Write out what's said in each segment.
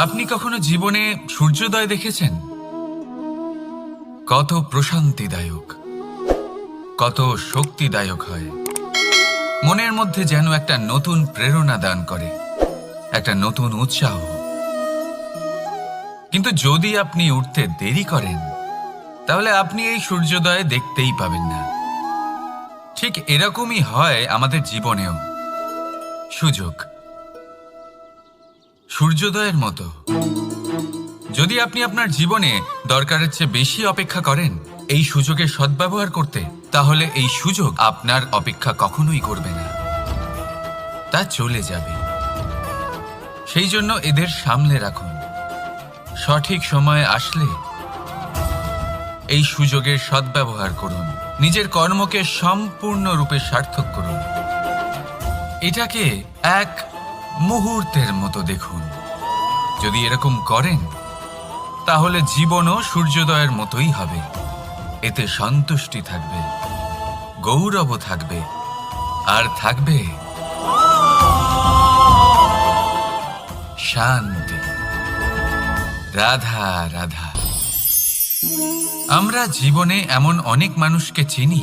আপনি কখনো জীবনে সূর্যোদয় দেখেছেন? কত প্রশান্তিদায়ক, কত শক্তিদায়ক হয়। মনের মধ্যে যেন একটা নতুন প্রেরণা দান করে, একটা নতুন উৎসাহ। কিন্তু যদি আপনি উঠতে দেরি করেন, তাহলে আপনি এই সূর্যোদয় দেখতেই পাবেন না। ঠিক এরকমই হয় আমাদের জীবনেও। সুযোগ সূর্যোদয়ের মতো। যদি আপনি আপনার জীবনে দরকারের চেয়ে বেশি অপেক্ষা করেন এই সুযোগের সদ্ব্যবহার করতে, তাহলে এই সুযোগ আপনার অপেক্ষা কখনোই করবে না, তা চলে যাবে। সেই জন্য এদের সামলে রাখুন। সঠিক সময় আসলে এই সুযোগের সদ্ব্যবহার করুন, নিজের কর্মকে সম্পূর্ণরূপে সার্থক করুন। এটাকে এক মুহূর্তের মতো দেখুন। যদি এরকম করেন, তাহলে জীবনও সূর্যোদয়ের মতোই হবে। এতে সন্তুষ্টি থাকবে, গৌরবও থাকবে, আর থাকবে শান্তি। রাধা রাধা। আমরা জীবনে এমন অনেক মানুষকে চিনি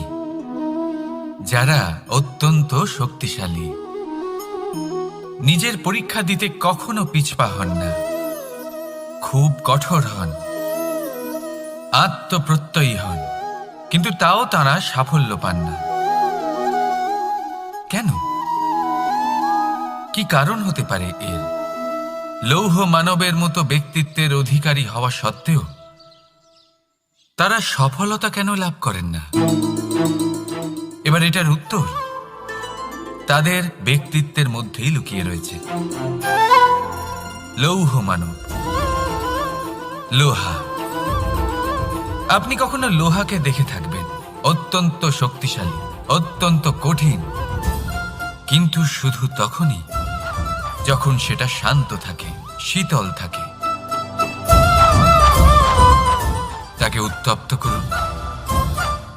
যারা অত্যন্ত শক্তিশালী, নিজের পরীক্ষা দিতে কখনো পিছপা হন না, খুব কঠোর হন, আত্মপ্রত্যয়ী হন, কিন্তু তাও তারা সাফল্য পান না। কেন? কি কারণ হতে পারে এর? লৌহ মানবের মতো ব্যক্তিত্বের অধিকারী হওয়া সত্ত্বেও তারা সফলতা কেন লাভ করেন না? এবার এটার উত্তর তাদের ব্যক্তিত্বের মধ্যেই লুকিয়ে রয়েছে। লৌহ মানব, লোহা। আপনি কখনো লোহাকে দেখে থাকবেন, অত্যন্ত শক্তিশালী, অত্যন্ত কঠিন, কিন্তু শুধু তখনই যখন সেটা শান্ত থাকে, শীতল থাকে। তাকে উত্তপ্ত করুন,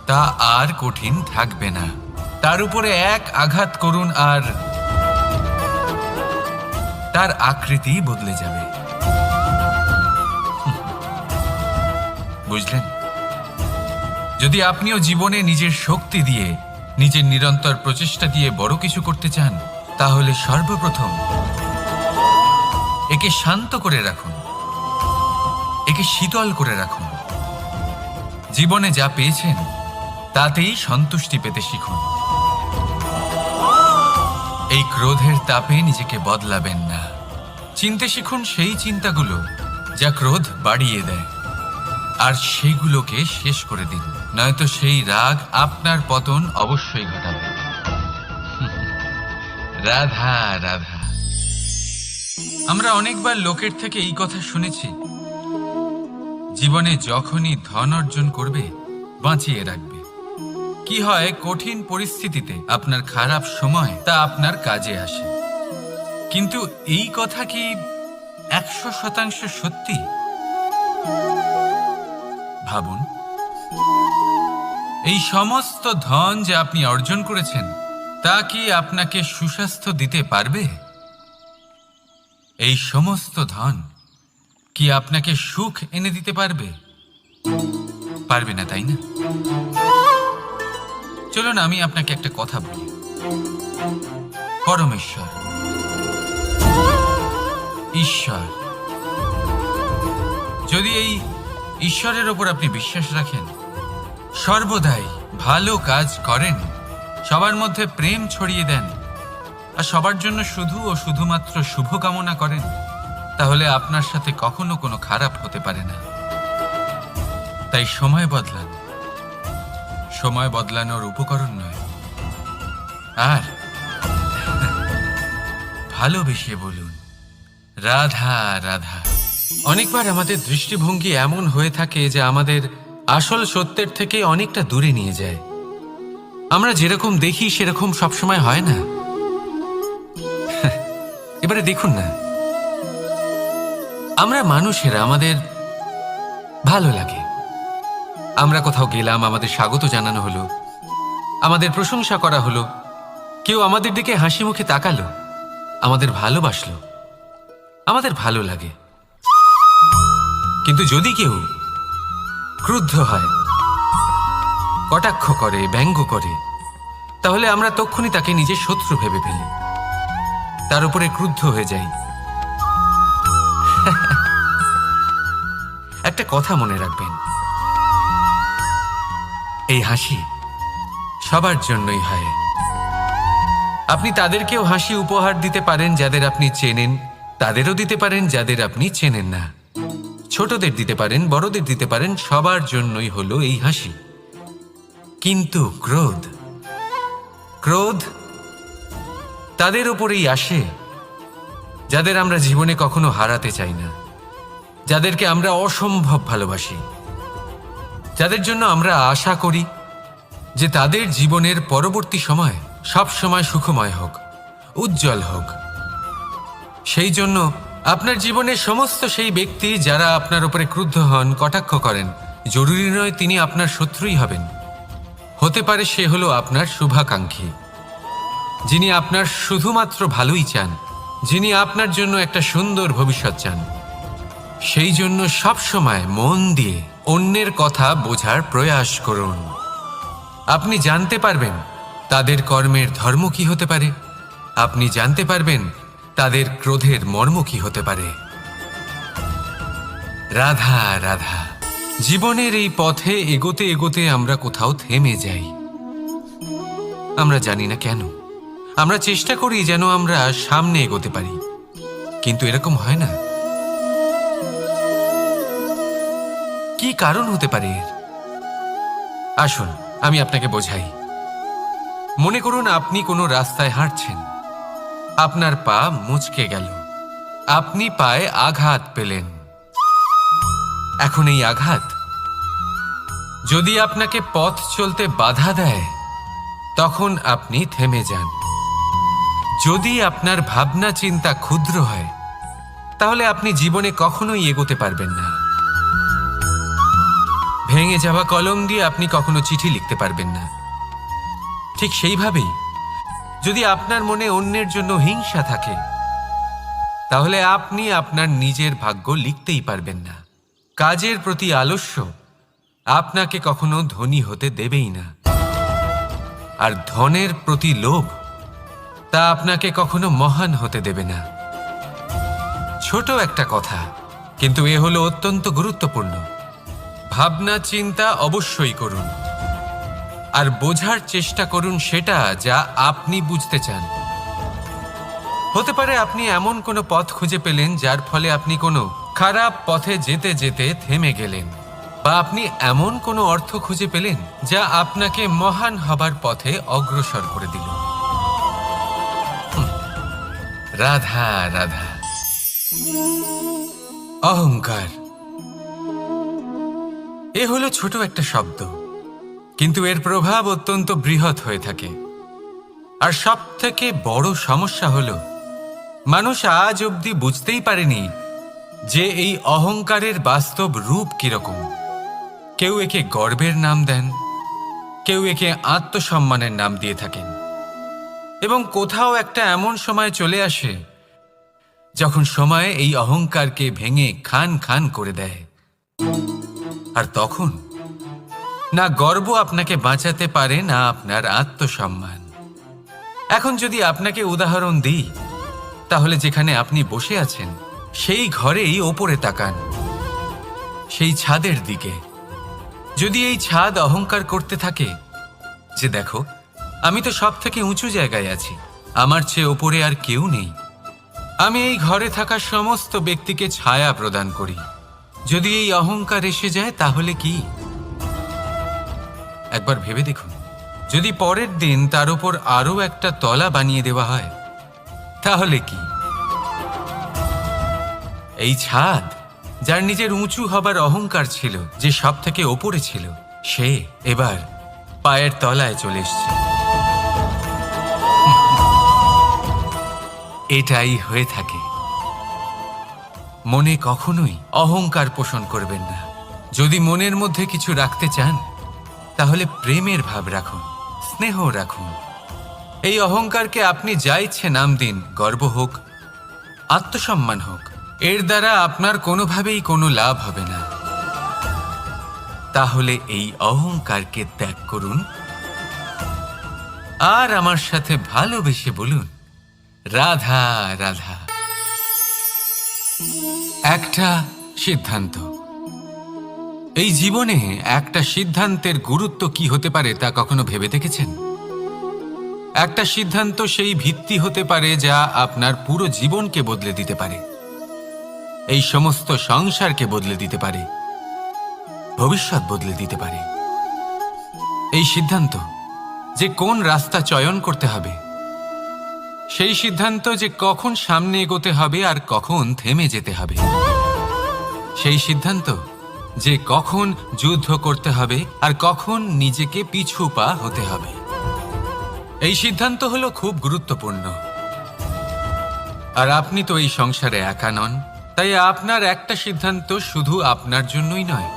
তা আর কঠিন থাকবে না। তার উপরে এক আঘাত করুন আর তার আকৃতি বদলে যাবে। বুঝলেন? যদি আপনিও জীবনে নিজের শক্তি দিয়ে, নিজের নিরন্তর প্রচেষ্টা দিয়ে বড় কিছু করতে চান, তাহলে সর্বপ্রথম একে শান্ত করে রাখুন, একে শীতল করে রাখুন। জীবনে যা পেয়েছেন তাতেই সন্তুষ্টি পেতে শিখুন। এই ক্রোধের তাপে নিজেকে বদলাবেন না। চিনতে শিখুন সেই চিন্তাগুলো যা ক্রোধ বাড়িয়ে দেয়, আর সেইগুলোকে শেষ করে দিন, নয়তো সেই রাগ আপনার পতন অবশ্যই ঘটাবে। রাধা রাধা। আমরা অনেকবার লোকের থেকে এই কথা শুনেছি, জীবনে যখনই ধন অর্জন করবে বাঁচিয়ে রাখবে। কি হয়, কঠিন পরিস্থিতিতে আপনার খারাপ সময় তা আপনার কাজে আসে। কিন্তু এই কথা কি 100% সত্যি? ভাবুন, এই সমস্ত ধন যে আপনি অর্জন করেছেন, তা কি আপনাকে সুস্বাস্থ্য দিতে পারবে? এই সমস্ত ধন কি আপনাকে সুখ এনে দিতে পারবে? পারবে না, তাই না? চলুন আমি আপনাকে একটা কথা বলি। পরমেশ্বর, ঈশ্বর, যদি এই ঈশ্বরের ওপর আপনি বিশ্বাস রাখেন, সর্বদাই ভালো কাজ করেন, সবার মধ্যে প্রেম ছড়িয়ে দেন, আর সবার জন্য শুধু ও শুধুমাত্র শুভকামনা করেন, তাহলে আপনার সাথে কখনো কোনো খারাপ হতে পারে না। তাই সময় বদলান, সময় বদলানোর উপকরণ নয়। আর ভালোবেসে বলুন, রাধা রাধা। অনেকবার আমাদের দৃষ্টিভঙ্গি এমন হয়ে থাকে যে আমাদের আসল সত্যের থেকে অনেকটা দূরে নিয়ে যায়। আমরা যেরকম দেখি সেরকম সবসময় হয় না। এবারে দেখুন না, আমরা মানুষেরা, আমাদের ভালো লাগে। আমরা কোথাও গেলাম, আমাদের স্বাগত জানানো হলো, আমাদের প্রশংসা করা হলো, কেউ আমাদের দিকে হাসি মুখে তাকালো, আমাদের ভালোবাসলো, আমাদের ভালো লাগে। কিন্তু যদি কেউ ক্রুদ্ধ হয়, কটাক্ষ করে, ব্যঙ্গ করে, তাহলে আমরা তক্ষুনি তাকে নিজের শত্রু ভেবে ফেলি, তার উপরে ক্রুদ্ধ হয়ে যাই। একটা কথা মনে রাখবেন, এই হাসি সবার জন্যই হয়। আপনি তাদেরকেও হাসি উপহার দিতে পারেন যাদের আপনি চেনেন, তাদেরও দিতে পারেন যাদের আপনি চেনেন না। ছোটদের দিতে পারেন, বড়দের দিতে পারেন, সবার জন্যই হলো এই হাসি। কিন্তু ক্রোধ, ক্রোধ তাদের উপরেই আসে যাদের আমরা জীবনে কখনো হারাতে চাই না, যাদেরকে আমরা অসম্ভব ভালোবাসি, যাদের জন্য আমরা আশা করি যে তাদের জীবনের পরবর্তী সময় সব সময় সুখময় হোক, উজ্জ্বল হোক। সেই জন্য আপনার জীবনের সমস্ত সেই ব্যক্তি যারা আপনার উপরে ক্রুদ্ধ হন, কটাক্ষ করেন, জরুরি নয় তিনি আপনার শত্রুই হবেন। হতে পারে সে হলো আপনার শুভাকাঙ্ক্ষী, যিনি আপনার শুধুমাত্র ভালোই চান, যিনি আপনার জন্য একটা সুন্দর ভবিষ্যৎ চান। সেই জন্য সব সময় মন দিয়ে অন্যের কথা বোঝার প্রয়াস করুন। আপনি জানতে পারবেন তাদের কর্মের ধর্ম কি হতে পারে, আপনি জানতে পারবেন তাদের ক্রোধের মর্ম কি হতে পারে। রাধা রাধা। জীবনের এই পথে এগোতে এগোতে আমরা কোথাও থেমে যাই, আমরা জানি না কেন। আমরা চেষ্টা করি যেন আমরা সামনে এগোতে পারি, কিন্তু এরকম হয় না। কি কারণ হতে পারে এর? আসুন আমি আপনাকে বোঝাই। মনে করুন আপনি কোনো রাস্তায় হাঁটছেন, আপনার পা মুচকে গেল, আপনি পায়ে আঘাত পেলেন। এখন এই আঘাত যদি আপনাকে পথ চলতে বাধা দেয়, তখন আপনি থেমে যান। যদি আপনার ভাবনা চিন্তা ক্ষুদ্র হয়, তাহলে আপনি জীবনে কখনোই এগোতে পারবেন না। ভেঙে যাওয়া কলম দিয়ে আপনি কখনো চিঠি লিখতে পারবেন না। ঠিক সেইভাবেই যদি আপনার মনে অন্যের জন্য হিংসা থাকে, তাহলে আপনি আপনার নিজের ভাগ্য লিখতেই পারবেন না। কাজের প্রতি আলস্য আপনাকে কখনো ধনী হতে দেবেই না, আর ধনের প্রতি লোভ তা আপনাকে কখনো মহান হতে দেবে না। ছোট একটা কথা, কিন্তু এ হলো অত্যন্ত গুরুত্বপূর্ণ। ভাবনা চিন্তা অবশ্যই করুন, আর বোঝার চেষ্টা করুন সেটা যা আপনি বুঝতে চান। হতে পারে আপনি এমন কোনো পথ খুঁজে পেলেন যার ফলে আপনি কোনো খারাপ পথে যেতে যেতে থেমে গেলেন, বা আপনি এমন কোনো অর্থ খুঁজে পেলেন যা আপনাকে মহান হবার পথে অগ্রসর করে দিল। রাধা রাধা। অহংকার এ হলো ছোট একটা শব্দ, কিন্তু এর প্রভাব অত্যন্ত বৃহৎ হয়ে থাকে। আর সব থেকে বড় সমস্যা হলো মানুষ আজ অবধি বুঝতেই পারেনি যে এই অহংকারের বাস্তব রূপ কিরকম। কেউ একে গর্বের নাম দেন, কেউ একে আত্মসম্মানের নাম দিয়ে থাকেন, এবং কোথাও একটা এমন সময় চলে আসে যখন সময় এই অহংকারকে ভেঙে খান খান করে দেয়। আর তখন না গর্ব আপনাকে বাঁচাতে পারে, না আপনার আত্মসম্মান। এখন যদি আপনাকে উদাহরণ দিই, তাহলে যেখানে আপনি বসে আছেন সেই ঘরেই ওপরে তাকান, সেই ছাদের দিকে। যদি এই ছাদ অহংকার করতে থাকে যে দেখো আমি তো সব থেকে উঁচু জায়গায় আছি, আমার চেয়ে ওপরে আর কেউ নেই, আমি এই ঘরে থাকা সমস্ত ব্যক্তিকে ছায়া প্রদান করি, যদি এই অহংকার এসে যায় তাহলে কি? একবার ভেবে দেখুন, যদি পরের দিন তার উপর আরো একটা তলা বানিয়ে দেওয়া হয় তাহলে কি? এই ছাদ যার নিজের উঁচু হবার অহংকার ছিল, যে সব থেকে ওপরে ছিল, সে এবার পায়ের তলায় চলে এসছে। এটাই হয়ে থাকে। মনে কখনোই অহংকার পোষণ করবেন না। যদি মনের মধ্যে কিছু রাখতে চান তাহলে প্রেমের ভাব রাখুন, স্নেহ রাখুন। এই অহংকারকে আপনি যা ইচ্ছে নাম দিন, গর্ব হোক, আত্মসম্মান হোক, এর দ্বারা আপনার কোনোভাবেই কোনো লাভ হবে না। তাহলে এই অহংকারকে ত্যাগ করুন আর আমার সাথে ভালোবেসে বলুন, রাধা রাধা। একটা সিদ্ধান্ত। এই জীবনে একটা সিদ্ধান্তের গুরুত্ব কি হতে পারে তা কখনো ভেবে দেখেছেন? একটা সিদ্ধান্ত সেই ভিত্তি হতে পারে যা আপনার পুরো জীবনকে বদলে দিতে পারে, এই সমস্ত সংসারকে বদলে দিতে পারে, ভবিষ্যৎ বদলে দিতে পারে। এই সিদ্ধান্ত যে কোন রাস্তা চয়ন করতে হবে, সেই সিদ্ধান্ত যে কখন সামনে এগোতে হবে আর কখন থেমে যেতে হবে, সেই সিদ্ধান্ত যে কখন যুদ্ধ করতে হবে আর কখন নিজেকে পিছু পা হতে হবে। এই সিদ্ধান্ত হলো খুব গুরুত্বপূর্ণ। আর আপনি তো এই সংসারে একা নন, তাই আপনার একটা সিদ্ধান্ত শুধু আপনার জন্যই নয়,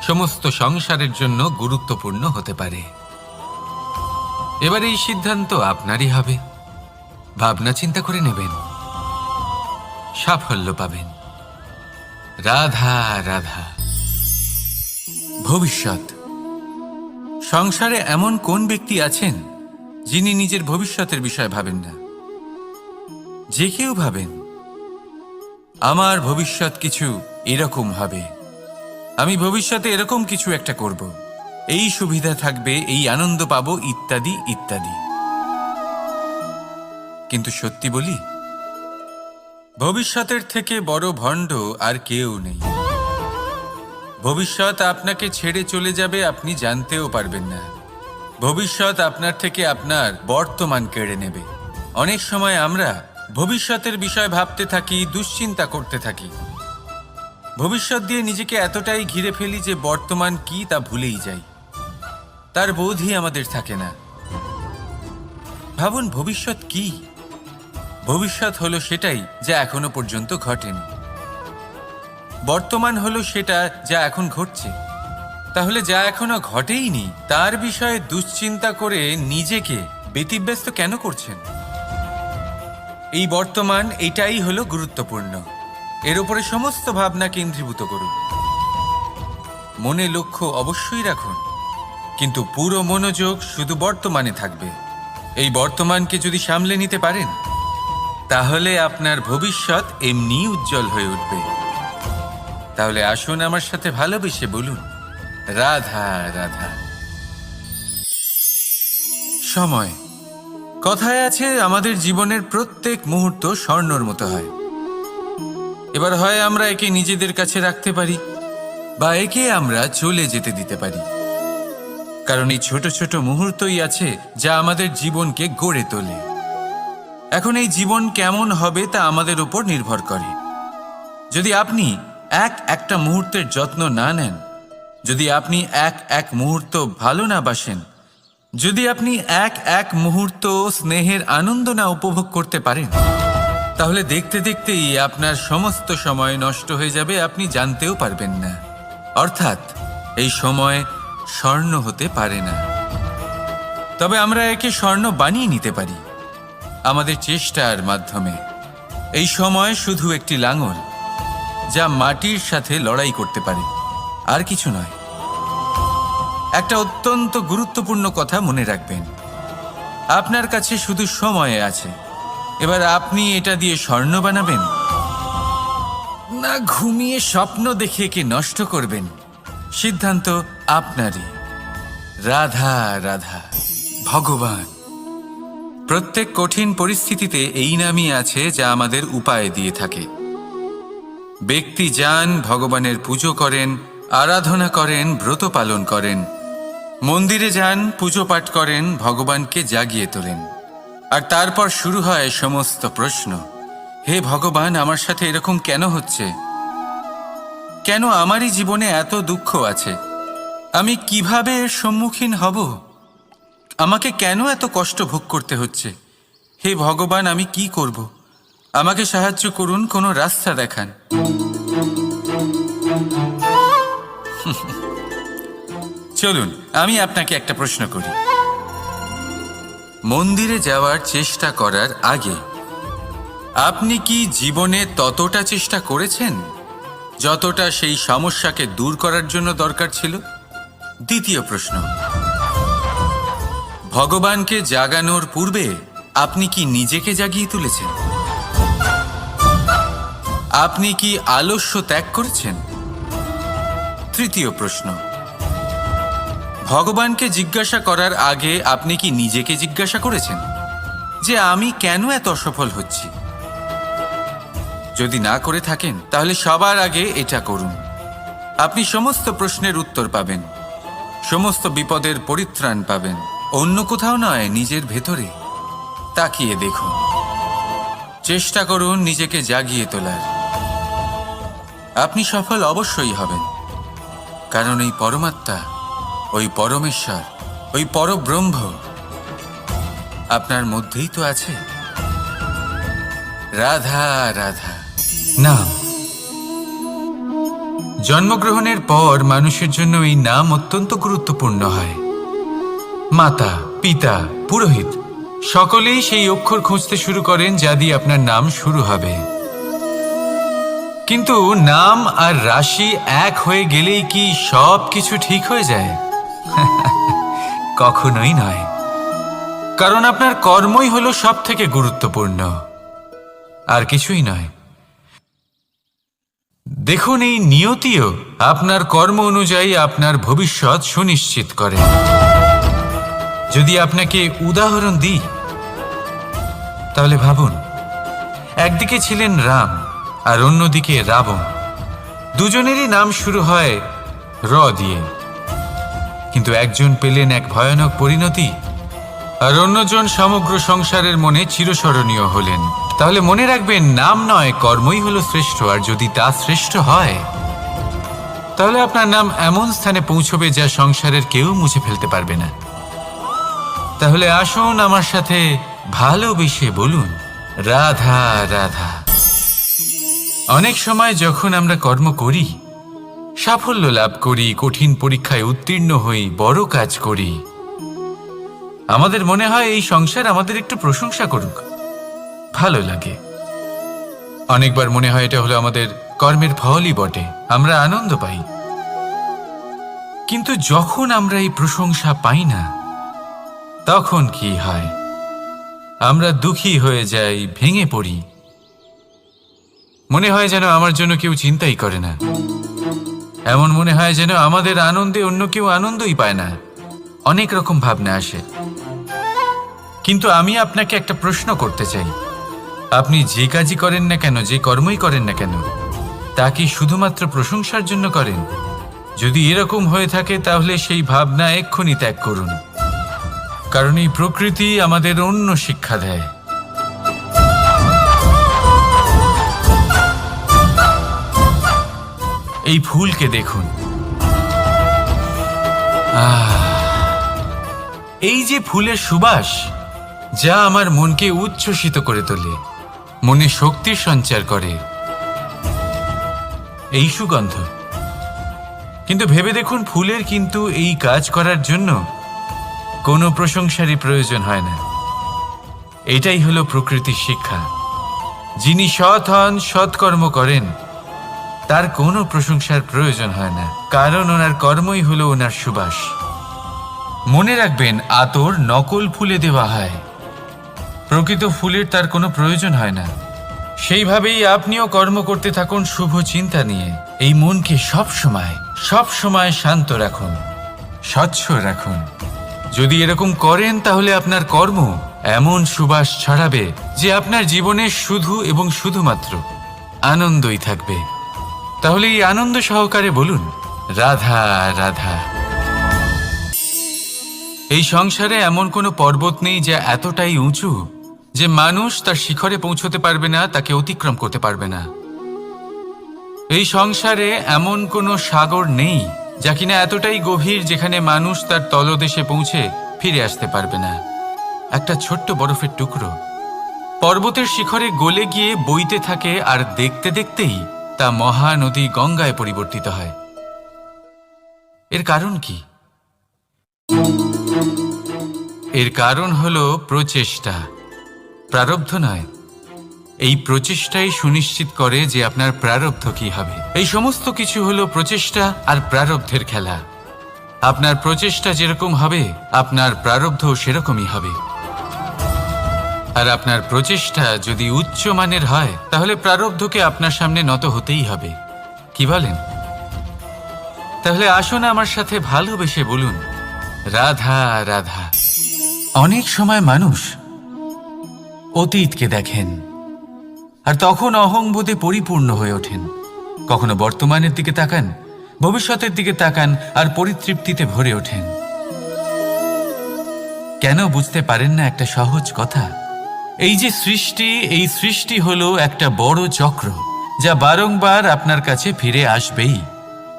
সমস্ত সংসারের জন্য গুরুত্বপূর্ণ হতে পারে। এবার এই সিদ্ধান্ত আপনারই হবে। ভাবনা চিন্তা করে নেবেন, সাফল্য পাবেন। রাধা রাধা। ভবিষ্যৎ। সংসারে এমন কোন ব্যক্তি আছেন যিনি নিজের ভবিষ্যতের বিষয়ে ভাবেন না? যে কেউ ভাবেন, আমার ভবিষ্যৎ কিছু এরকম হবে, আমি ভবিষ্যতে এরকম কিছু একটা করব, এই সুবিধা থাকবে, এই আনন্দ পাবো, ইত্যাদি ইত্যাদি। কিন্তু সত্যি বলি, ভবিষ্যতের থেকে বড় ভণ্ড আর কেউ নেই। ভবিষ্যৎ আপনাকে ছেড়ে চলে যাবে, আপনি জানতেও পারবেন না। ভবিষ্যৎ আপনার থেকে আপনার বর্তমান কেড়ে নেবে। অনেক সময় আমরা ভবিষ্যতের বিষয় ভাবতে থাকি, দুশ্চিন্তা করতে থাকি, ভবিষ্যৎ দিয়ে নিজেকে এতটাই ঘিরে ফেলি যে বর্তমান কি তা ভুলেই যাই, তার বোধই আমাদের থাকে না। ভাবুন, ভবিষ্যৎ কি? ভবিষ্যৎ হলো সেটাই যা এখনো পর্যন্ত ঘটেনি। বর্তমান হলো সেটা যা এখন ঘটছে। তাহলে যা এখনো ঘটেইনি তার বিষয়ে দুশ্চিন্তা করে নিজেকে ব্যতিব্যস্ত কেন করছেন? এই বর্তমান, এটাই হলো গুরুত্বপূর্ণ। এর উপরে সমস্ত ভাবনা কেন্দ্রীভূত করুন। মনে লক্ষ্য অবশ্যই রাখুন, কিন্তু পুরো মনোযোগ শুধু বর্তমানে থাকবে। এই বর্তমানকে যদি সামলে নিতে পারেন, তাহলে আপনার ভবিষ্যৎ এমনি উজ্জ্বল হয়ে উঠবে। তাহলে আসুন আমার সাথে ভালোবেসে বলুন, রাধা রাধা। সময়। কথায় আছে, আমাদের জীবনের প্রত্যেক মুহূর্ত স্বর্ণর মতো হয়। এবার হয় আমরা একে নিজেদের কাছে রাখতে পারি বা একে আমরা চলে যেতে দিতে পারি, কারণ এই ছোট ছোট মুহূর্তই আছে যা আমাদের জীবনকে গড়ে তোলে। এখন এই জীবন কেমন হবে তা আমাদের উপর নির্ভর করে। যদি আপনি একটা মুহূর্তের যত্ন না নেন, যদি আপনি এক মুহূর্ত ভালো না বাসেন, যদি আপনি এক মুহূর্ত স্নেহের আনন্দ না উপভোগ করতে পারেন, তাহলে দেখতে দেখতেই আপনার সমস্ত সময় নষ্ট হয়ে যাবে, আপনি জানতেও পারবেন না। অর্থাৎ এই সময় স্বর্ণ হতে পারে না। তবে আমরা একে স্বর্ণ বানিয়ে নিতে পারি আমাদের চেষ্টার মাধ্যমে। এই সময় শুধু একটি লাঙল যা মাটির সাথে লড়াই করতে পারে, আর কিছু নয়। একটা অত্যন্ত গুরুত্বপূর্ণ কথা মনে রাখবেন, আপনার কাছে শুধু সময় আছে। এবার আপনি এটা দিয়ে স্বর্ণ বানাবেন না ঘুমিয়ে স্বপ্ন দেখে একে নষ্ট করবেন, সিদ্ধান্ত আপনারই। রাধা রাধা। ভগবান। প্রত্যেক কঠিন পরিস্থিতিতে এই নামই আছে যা আমাদের উপায় দিয়ে থাকে। ব্যক্তি যান, ভগবানের পুজো করেন, আরাধনা করেন, ব্রত পালন করেন, মন্দিরে যান, পুজো পাঠ করেন, ভগবানকে জাগিয়ে তোলেন। আর তারপর শুরু হয় সমস্ত প্রশ্ন। হে ভগবান, আমার সাথে এরকম কেন হচ্ছে? কেন আমারই জীবনে এত দুঃখ আছে? আমি কিভাবে এর সম্মুখীন হব? আমাকে কেন এত কষ্ট ভোগ করতে হচ্ছে? হে ভগবান, আমি কি করব? আমাকে সাহায্য করুন, কোনো রাস্তা দেখান। চলুন আমি আপনাকে একটা প্রশ্ন করি। মন্দিরে যাওয়ার চেষ্টা করার আগে আপনি কি জীবনে ততটা চেষ্টা করেছেন যতটা সেই সমস্যাকে দূর করার জন্য দরকার ছিল? দ্বিতীয় প্রশ্ন, ভগবানকে জাগানোর পূর্বে আপনি কি নিজেকে জাগিয়ে তুলেছেন? আপনি কি আলস্য ত্যাগ করেছেন? তৃতীয় প্রশ্ন, ভগবানকে জিজ্ঞাসা করার আগে আপনি কি নিজেকে জিজ্ঞাসা করেছেন যে আমি কেন এত অসফল হচ্ছি? যদি না করে থাকেন তাহলে সবার আগে এটা করুন। আপনি সমস্ত প্রশ্নের উত্তর পাবেন, সমস্ত বিপদের পরিত্রাণ পাবেন। অন্য কোথাও নয়, নিজের ভেতরে তাকিয়ে দেখুন। চেষ্টা করুন নিজেকে জাগিয়ে তোলার। আপনি সফল অবশ্যই হবেন, কারণ এই পরমাত্মা, ওই পরমেশ্বর, ওই পরব্রহ্ম আপনার মধ্যেই তো আছে। রাধা রাধা নাম। জন্মগ্রহণের পর মানুষের জন্য এই নাম অত্যন্ত গুরুত্বপূর্ণ হয়। মাতা, পিতা, পুরোহিত সকলেই সেই অক্ষর খুঁজতে শুরু করেন যা দিয়ে আপনার নাম শুরু হবে। কিন্তু নাম আর রাশি এক হয়ে গেলেই কি সব কিছু ঠিক হয়ে যায়? কখনোই নয়, কারণ আপনার কর্মই হলো সব থেকে গুরুত্বপূর্ণ, আর কিছুই নয়। দেখুন, এই নিয়তিও আপনার কর্ম অনুযায়ী আপনার ভবিষ্যৎ সুনিশ্চিত করে। যদি আপনাকে উদাহরণ দিই তাহলে ভাবুন, একদিকে ছিলেন রাম আর অন্যদিকে রাবণ। দুজনেরই নাম শুরু হয় র দিয়ে, কিন্তু একজন পেলেন এক ভয়ানক পরিণতি আর অন্যজন সমগ্র সংসারের মনে চিরস্মরণীয় হলেন। তাহলে মনে রাখবেন, নাম নয়, কর্মই হলো শ্রেষ্ঠ। আর যদি তা শ্রেষ্ঠ হয় তাহলে আপনার নাম এমন স্থানে পৌঁছবে যা সংসারের কেউ মুছে ফেলতে পারবে না। তাহলে আসুন আমার সাথে ভালোবেসে বলুন, রাধা রাধা। অনেক সময় যখন আমরা কর্ম করি, সাফল্য লাভ করি, কঠিন পরীক্ষায় উত্তীর্ণ হই, বড় কাজ করি, আমাদের মনে হয় এই সংসার আমাদের একটু প্রশংসা করুক, ভালো লাগে। অনেকবার মনে হয় এটা হলো আমাদের কর্মের ফলই বটে, আমরা আনন্দ পাই। কিন্তু যখন আমরা এই প্রশংসা পাই না, তখন কি হয়? আমরা দুঃখী হয়ে যাই, ভেঙে পড়ি। মনে হয় যেন আমার জন্য কেউ চিন্তাই করে না। এমন মনে হয় যেন আমাদের আনন্দে অন্য কেউ আনন্দই পায় না। অনেক রকম ভাবনা আসে। কিন্তু আমি আপনাকে একটা প্রশ্ন করতে চাই, আপনি যে কাজই করেন না কেন, যে কর্মই করেন না কেন, তা কি শুধুমাত্র প্রশংসার জন্য করেন? যদি এরকম হয়ে থাকে তাহলে সেই ভাবনা এক্ষুনি ত্যাগ করুন, কারণ এই প্রকৃতি আমাদের অন্য শিক্ষা দেয়। এই ফুলকে দেখুন, এই যে ফুলের সুবাস, যা আমার মনকে উচ্ছ্বসিত করে তোলে, মনে শক্তির সঞ্চার করে, এই সুগন্ধ। কিন্তু ভেবে দেখুন, ফুলের কিন্তু এই কাজ করার জন্য কোনো প্রশংসারই প্রয়োজন হয় না। এটাই হলো প্রকৃতির শিক্ষা। যিনি সৎ হন, সৎকর্ম করেন, তার কোনো প্রশংসার প্রয়োজন হয় না, কারণ ওনার কর্মই হলো ওনার সুবাস। মনে রাখবেন, আতর নকল ফুলে দেওয়া হয়, প্রকৃত ফুলের তার কোনো প্রয়োজন হয় না। সেইভাবেই আপনিও কর্ম করতে থাকুন শুভ চিন্তা নিয়ে। এই মনকে সবসময় শান্ত রাখুন, স্বচ্ছ রাখুন। যদি এরকম করেন তাহলে আপনার কর্ম এমন সুবাস ছড়াবে যে আপনার জীবনে শুধু এবং শুধুমাত্র আনন্দই থাকবে। তাহলে এই আনন্দ সহকারে বলুন, রাধা রাধা। এই সংসারে এমন কোনো পর্বত নেই যা এতটাই উঁচু যে মানুষ তার শিখরে পৌঁছতে পারবে না, তাকে অতিক্রম করতে পারবে না। এই সংসারে এমন কোনো সাগর নেই যা কিনা এতটাই গভীর যেখানে মানুষ তার তলদেশে পৌঁছে ফিরে আসতে পারবে না। একটা ছোট্ট বরফের টুকরো পর্বতের শিখরে গলে গিয়ে বইতে থাকে, আর দেখতে দেখতেই তা মহানদী গঙ্গায় পরিবর্তিত হয়। এর কারণ কি? এর কারণ হলো প্রচেষ্টা, প্রারব্ধ নয়। এই প্রচেষ্টাই সুনিশ্চিত করে যে আপনার প্রারব্ধ কি হবে। এই সমস্ত কিছু হলো প্রচেষ্টা আর প্রারব্ধের খেলা। আপনার প্রচেষ্টা যেরকম হবে আপনার প্রারব্ধ সেরকমই হবে। আর আপনার প্রচেষ্টা যদি উচ্চ মানের হয় তাহলে প্রারব্ধকে আপনার সামনে নত হতেই হবে। কি বলেন? তাহলে আসুন আমার সাথে ভালোবেসে বলুন, রাধা রাধা। অনেক সময় মানুষ অতীতকে দেখেন আর তখন অহংবোধে পরিপূর্ণ হয়ে ওঠেন। কখনো বর্তমানের দিকে তাকান, ভবিষ্যতের দিকে তাকান আর পরিতৃপ্তিতে ভরে ওঠেন। কেন বুঝতে পারেন না একটা সহজ কথা? এই যে সৃষ্টি, এই সৃষ্টি হলো একটা বড় চক্র যা বারংবার আপনার কাছে ফিরে আসবেই।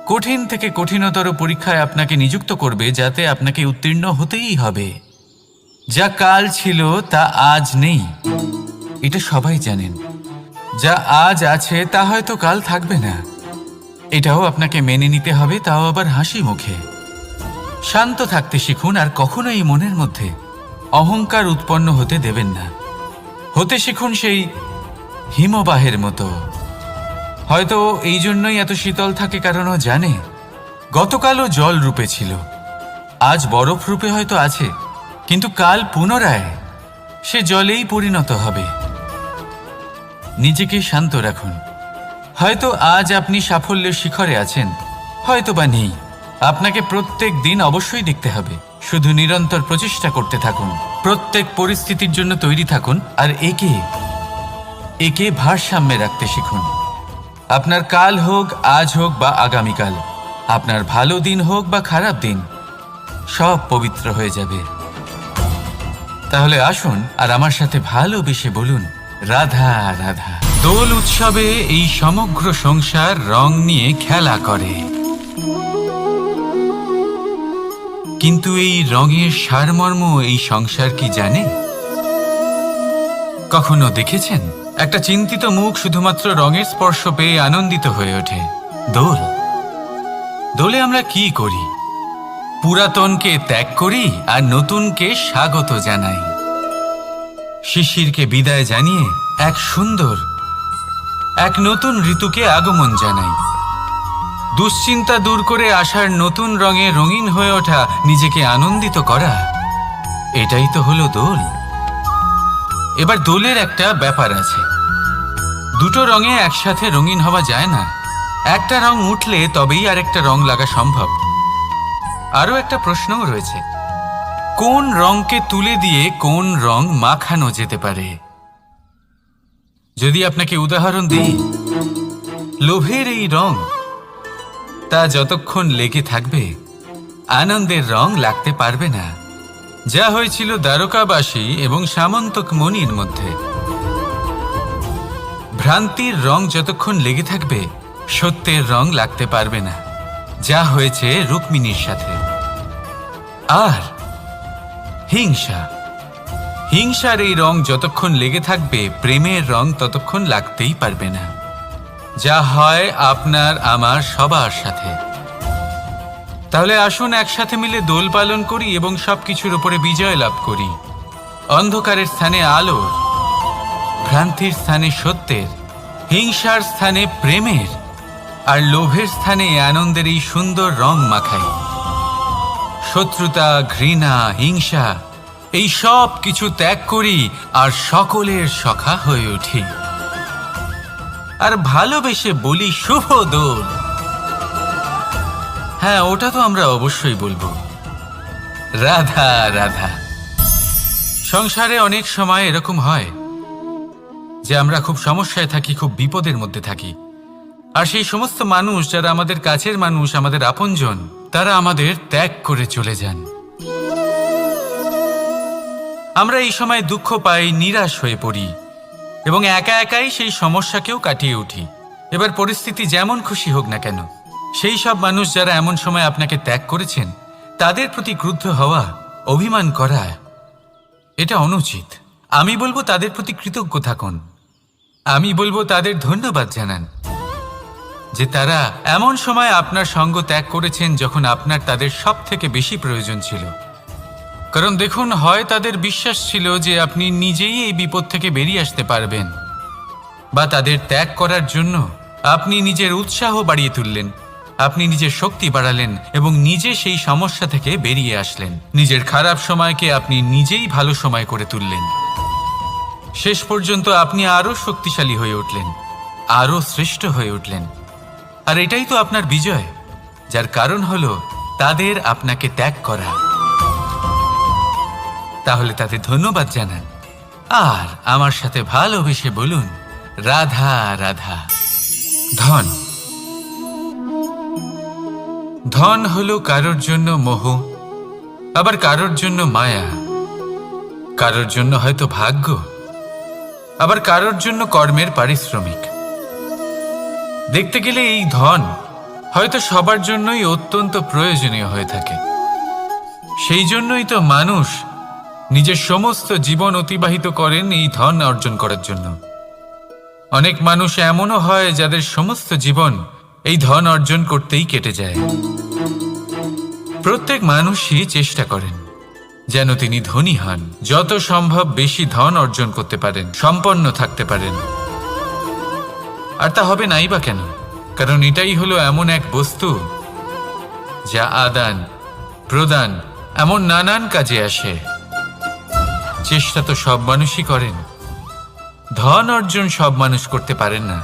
কঠিন থেকে কঠিনতর পরীক্ষায় আপনাকে নিযুক্ত করবে যাতে আপনাকে উত্তীর্ণ হতেই হবে। যা কাল ছিল তা আজ নেই, এটা সবাই জানেন। যা আজ আছে তা হয়তো কাল থাকবে না, এটাও আপনাকে মেনে নিতে হবে, তাও আবার হাসি মুখে। শান্ত থাকতে শিখুন আর কখনোই মনের মধ্যে অহংকার উৎপন্ন হতে দেবেন না। হতে শিখুন সেই হিমবাহের মতো। হয়তো এই জন্যই এত শীতল থাকে কারণ ও জানে গতকালও জল রূপে ছিল, আজ বরফ রূপে হয়তো আছে, কিন্তু কাল পুনরায় সে জলেই পরিণত হবে। নিজেকে শান্ত রাখুন। হয়তো আজ আপনি সাফল্যের শিখরে আছেন, হয়তো বা নেই। আপনাকে প্রত্যেক দিন অবশ্যই দেখতে হবে। শুধু নিরন্তর প্রচেষ্টা করতে থাকুন, প্রত্যেক পরিস্থিতির জন্য তৈরি থাকুন আর একে ভারসাম্যে রাখতে শিখুন। আপনার কাল হোক, আজ হোক বা আগামীকাল, আপনার ভালো দিন হোক বা খারাপ দিন, সব পবিত্র হয়ে যাবে। তাহলে আসুন আর আমার সাথে ভালোবেসে বলুন, রাধা রাধা। দোল উৎসবে এই সমগ্র সংসার রং নিয়ে খেলা করে, কিন্তু এই রঙের সারমর্ম এই সংসার কি জানে? কখনো দেখেছেন একটা চিন্তিত মুখ শুধুমাত্র রঙের স্পর্শ পেয়ে আনন্দিত হয়ে ওঠে? দোলে আমরা কি করি? পুরাতনকে ত্যাগ করি আর নতুনকে স্বাগত জানাই। শিশিরকে বিদায় জানিয়ে এক সুন্দর, এক নতুন ঋতুকে আগমন জানাই। দুশ্চিন্তা দূর করে আসার নতুন রঙে রঙিন হয়ে ওঠা, নিজেকে আনন্দিত করা, এটাই তো হলো দোল। এবার দোলের একটা ব্যাপার আছে, দুটো রঙে একসাথে রঙিন হওয়া যায় না। একটা রং উঠলে তবেই আরেকটা রং লাগা সম্ভব। আরও একটা প্রশ্নও রয়েছে, কোন রংকে তুলে দিয়ে কোন রং মাখানো যেতে পারে? যদি আপনাকে উদাহরণ দিই, লোভের এই রং, তা যতক্ষণ লেগে থাকবে আনন্দের রং লাগতে পারবে না। যা হয়েছিল দ্বারকাবাসী এবং সামন্তক মণির মধ্যে। ভ্রান্তির রং যতক্ষণ লেগে থাকবে সত্যের রং লাগতে পারবে না, যা হয়েছে রুক্মিণীর সাথে। আর হিংসার এই রং যতক্ষণ লেগে থাকবে প্রেমের রং ততক্ষণ লাগতেই পারবে না, যা হয় আপনার আমার সবার সাথে। তাহলে আসুন একসাথে মিলে দোল পালন করি এবং সবকিছুর উপরে বিজয় লাভ করি। অন্ধকারের স্থানে আলোর, ভ্রান্তির স্থানে সত্যের, হিংসার স্থানে প্রেমের আর লোভের স্থানে আনন্দের এই সুন্দর রং মাখাই। শত্রুতা, ঘৃণা, হিংসা এই সব কিছু ত্যাগ করি আর সকলের সখা হয়ে উঠি। আর ভালোবেসে বলি, শুভ দোল। হ্যাঁ, ওটা তো আমরা অবশ্যই বলবো, রাধা রাধা। সংসারে অনেক সময় এরকম হয় যে আমরা খুব সমস্যায় থাকি, খুব বিপদের মধ্যে থাকি। আর সেই সমস্ত মানুষ যারা আমাদের কাছের মানুষ, আমাদের আপনজন, তারা আমাদের ত্যাগ করে চলে যান। আমরা এই সময় দুঃখ পাই, নিরাশ হয়ে পড়ি এবং একা একাই সেই সমস্যাকেও কাটিয়ে উঠি। এবার পরিস্থিতি যেমন খুশি হোক না কেন, সেই সব মানুষ যারা এমন সময় আপনাকে ত্যাগ করেছেন তাদের প্রতি ক্রুদ্ধ হওয়া, অভিমান করা, এটা অনুচিত। আমি বলবো তাদের প্রতি কৃতজ্ঞ থাকুন। আমি বলবো তাদের ধন্যবাদ জানান যে তারা এমন সময় আপনার সঙ্গ ত্যাগ করেছেন যখন আপনার তাদের সব থেকে বেশি প্রয়োজন ছিল। কারণ দেখুন, হয় তাদের বিশ্বাস ছিল যে আপনি নিজেই এই বিপদ থেকে বেরিয়ে আসতে পারবেন, বা তাদের ত্যাগ করার জন্য আপনি নিজের উৎসাহ বাড়িয়ে তুললেন, আপনি নিজের শক্তি বাড়ালেন এবং নিজে সেই সমস্যা থেকে বেরিয়ে আসলেন। নিজের খারাপ সময়কে আপনি নিজেই ভালো সময় করে তুললেন। শেষ পর্যন্ত আপনি আরো শক্তিশালী হয়ে উঠলেন, আরো শ্রেষ্ঠ হয়ে উঠলেন। আর এটাই তো আপনার বিজয়, যার কারণ হলো তাদের আপনাকে ত্যাগ করা। তাহলে তাদের ধন্যবাদ জানান আর আমার সাথে ভালোবেসে বলুন, রাধা রাধা। ধন, ধন হলো কারোর জন্য মোহ, আবার কারোর জন্য মায়া, কারোর জন্য হয়তো ভাগ্য, আবার কারোর জন্য কর্মের পারিশ্রমিক। দেখতে গেলে এই ধন হয়তো সবার জন্যই অত্যন্ত প্রয়োজনীয় হয়ে থাকে। সেই জন্যই তো মানুষ নিজের সমস্ত জীবন অতিবাহিত করেন এই ধন অর্জন করার জন্য। অনেক মানুষ এমনও হয় যাদের সমস্ত জীবন এই ধন অর্জন করতেই কেটে যায়। প্রত্যেক মানুষই চেষ্টা করেন যেন তিনি ধনী হন, যত সম্ভব বেশি ধন অর্জন করতে পারেন, সম্পন্ন থাকতে পারেন। আর তা হবে নাই বা কেন? কারণ এটাই হলো এমন এক বস্তু যা আদান প্রদান এমন নানান কাজে আসে। চেষ্টা তো সব মানুষই করেন, ধন অর্জন সব মানুষ করতে পারেন না।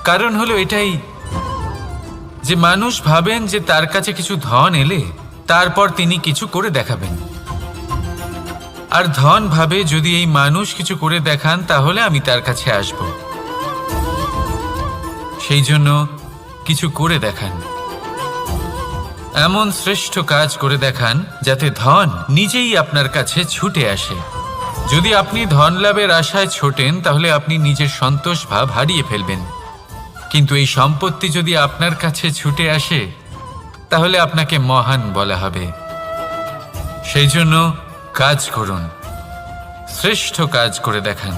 কারণ হলো এটাই যে মানুষ ভাবেন যে তার কাছে কিছু ধন এলে তারপর তিনি কিছু করে দেখাবেন, আর ধন ভাবে যদি এই মানুষ কিছু করে দেখান তাহলে আমি তার কাছে আসব। সেই জন্য কিছু করে দেখান, এমন শ্রেষ্ঠ কাজ করে দেখান যাতে ধন নিজেই আপনার কাছে ছুটে আসে। যদি আপনি ধন লাভের আশায় ছোটেন তাহলে আপনি নিজের সন্তোষ ভাব হারিয়ে ফেলবেন। কিন্তু এই সম্পত্তি যদি আপনার কাছে ছুটে আসে তাহলে আপনাকে মহান বলা হবে। সেই জন্য কাজ করুন, শ্রেষ্ঠ কাজ করে দেখান,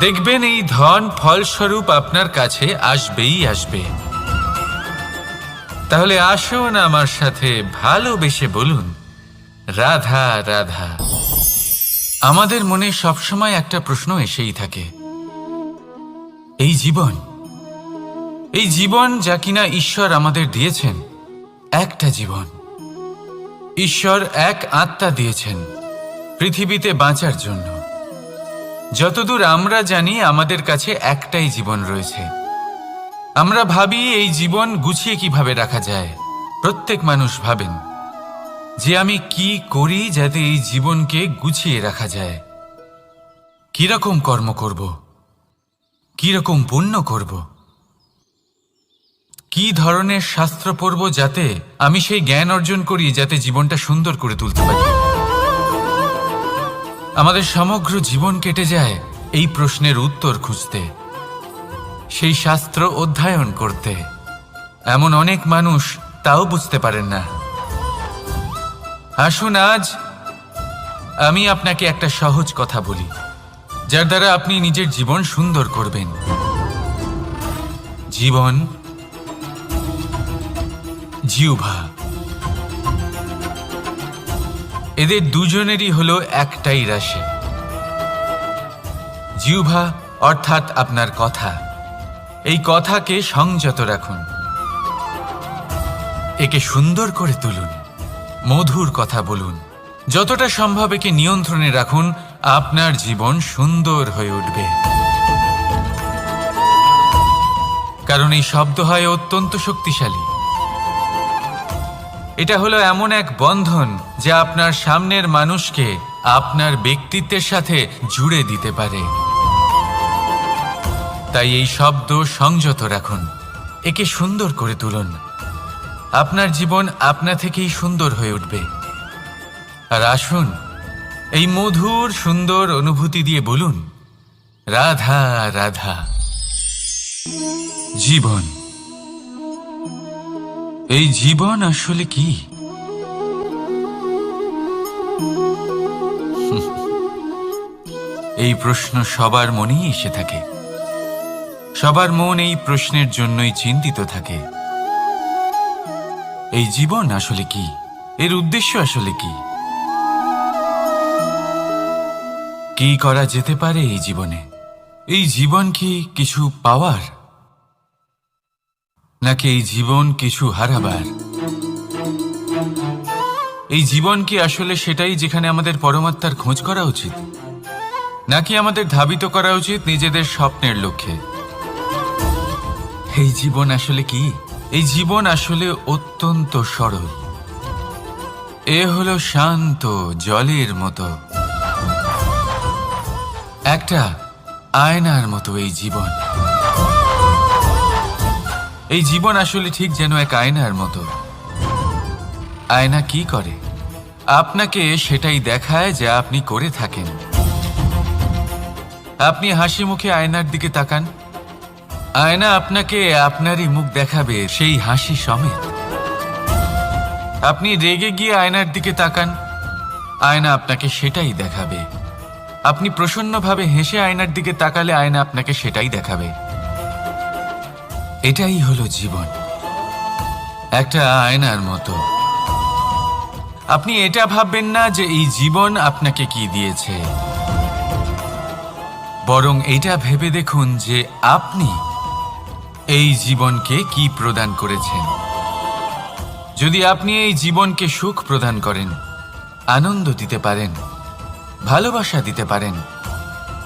দেখবেন এই ধন ফলস্বরূপ আপনার কাছে আসবেই আসবে। তাহলে আসুন আমার সাথে ভালোবেসে বলুন, রাধা রাধা। আমাদের মনে সবসময় একটা প্রশ্ন এসেই থাকে, এই জীবন যা কিনা ঈশ্বর আমাদের দিয়েছেন, একটা জীবন। ঈশ্বর এক আত্মা দিয়েছেন পৃথিবীতে বাঁচার জন্য। যতদূর আমরা জানি আমাদের কাছে একটাই জীবন রয়েছে। আমরা ভাবি এই জীবন গুছিয়ে কিভাবে রাখা যায়। প্রত্যেক মানুষ ভাবেন যে আমি কি করি যাতে এই জীবনকে গুছিয়ে রাখা যায়, কিরকম কর্ম করব, কিরকম পুণ্য করব, কি ধরনের শাস্ত্র পড়ব যাতে আমি সেই জ্ঞান অর্জন করি যাতে জীবনটা সুন্দর করে তুলতে পারি। আমাদের সমগ্র জীবন কেটে যায় এই প্রশ্নের উত্তর খুঁজতে, সেই শাস্ত্র অধ্যয়ন করতে। এমন অনেক মানুষ তাও বুঝতে পারেন না। আসুন আজ আমি আপনাকে একটা সহজ কথা বলি, যার দ্বারা আপনি নিজের জীবন সুন্দর করবেন। জীবন, জিহ্বা, এদের দুজনেরই হলো একটাই রাশি। জিহ্বা অর্থাৎ আপনার কথা, এই কথাকে সংযত রাখুন, একে সুন্দর করে তুলুন, মধুর কথা বলুন, যতটা সম্ভব একে নিয়ন্ত্রণে রাখুন। আপনার জীবন সুন্দর হয়ে উঠবে। কারণ এই শব্দ হয় অত্যন্ত শক্তিশালী। এটা হলো এমন এক বন্ধন যা আপনার সামনের মানুষকে আপনার ব্যক্তিত্বের সাথে জুড়ে দিতে পারে। তাই এই শব্দ সংযত রাখুন, একে সুন্দর করে তুলুন। আপনার জীবন আপনা থেকেই সুন্দর হয়ে উঠবে। আর আসুন এই মধুর সুন্দর অনুভূতি দিয়ে বলুন, রাধা রাধা। জীবন, এই জীবন আসলে কি? এই প্রশ্ন সবার মনেই এসে থাকে। সবার মন এই প্রশ্নের জন্যই চিন্তিত থাকে। এই জীবন আসলে কি? এর উদ্দেশ্য আসলে কি? কি করা যেতে পারে এই জীবনে? এই জীবন কি কিছু পাওয়ার, নাকি এই জীবন কিছু হারাবার? এই জীবন কি আসলে সেটাই যেখানে আমাদের পরমাত্মার খোঁজ করা উচিত, নাকি আমাদের ধাবিত করা উচিত নিজেদের স্বপ্নের লক্ষ্যে? এই জীবন আসলে কি? এই জীবন আসলে অত্যন্ত সরল। এ হলো শান্ত জলের মতো, একটা আয়নার মতো এই জীবন। এই জীবন আসলে ঠিক যেন এক আয়নার মতো। আয়না কি করে? আপনাকে সেটাই দেখায় যা আপনি করে থাকেন। আপনি হাসি মুখে আয়নার দিকে তাকান, আয়না আপনাকে আপনারই মুখ দেখাবে, সেই হাসি সমেত। আপনি রেগে গিয়ে আয়নার দিকে তাকান, আয়না আপনাকে সেটাই দেখাবে। আপনি প্রসন্নভাবে হেসে আয়নার দিকে তাকালে আয়না আপনাকে সেটাই দেখাবে। এটাই হলো জীবন, একটা আয়নার মতো। আপনি এটা ভাববেন না যে এই জীবন আপনাকে কি দিয়েছে, বরং এটা ভেবে দেখুন যে আপনি এই জীবনকে কি প্রদান করেছেন। যদি আপনি এই জীবনকে সুখ প্রদান করেন, আনন্দ দিতে পারেন, ভালোবাসা দিতে পারেন,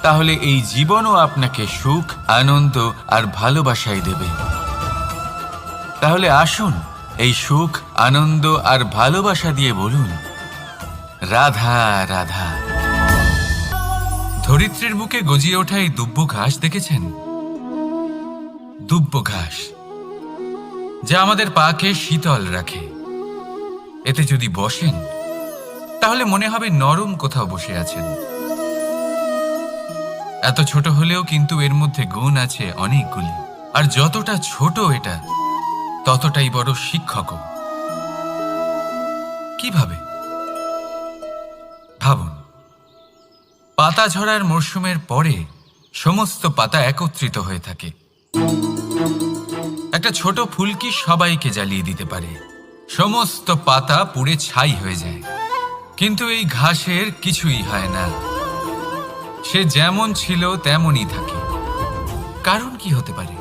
তাহলে এই জীবনও আপনাকে সুখ, আনন্দ আর ভালোবাসাই দেবে। তাহলে আসুন এই সুখ, আনন্দ আর ভালোবাসা দিয়ে বলুন, রাধা রাধা। ধরিত্রীর বুকে গজিয়ে ওঠা এই দুব্ব ঘাস দেখেছেন? দুব্ব ঘাস, যা আমাদের পাকে শীতল রাখে। এতে যদি বসেন তাহলে মনে হবে নরম কোথাও বসে আছেন। এত ছোট হলেও কিন্তু এর মধ্যে গুণ আছে অনেকগুলি, আর যতটা ছোট এটা ততটাই বড় শিক্ষকও। কিভাবে? ভাবুন, পাতা ঝরার মরশুমের পরে সমস্ত পাতা একত্রিত হয়ে থাকে। একটা ছোট ফুলকি সবাইকে জ্বালিয়ে দিতে পারে, সমস্ত পাতা পুড়ে ছাই হয়ে যায়। কিন্তু এই ঘাসের কিছুই হয় না, সে যেমন ছিল তেমনই থাকে। কারণ কি হতে পারে?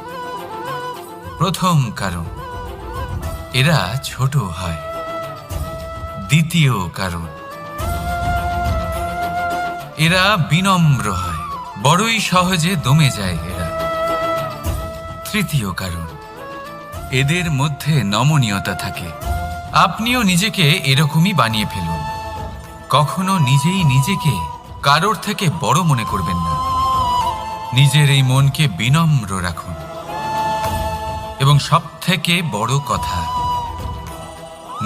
প্রথম কারণ, এরা ছোট হয়। দ্বিতীয় কারণ, এরা বিনম্র হয়, বড়ই সহজে দমে যায় এরা। তৃতীয় কারণ, এদের মধ্যে নমনীয়তা থাকে। আপনিও নিজেকে এরকমই বানিয়ে ফেলুন। কখনো নিজেই নিজেকে কারোর থেকে বড় মনে করবেন না। নিজের এই মনকে বিনম্র রাখুন। এবং সবথেকে বড় কথা,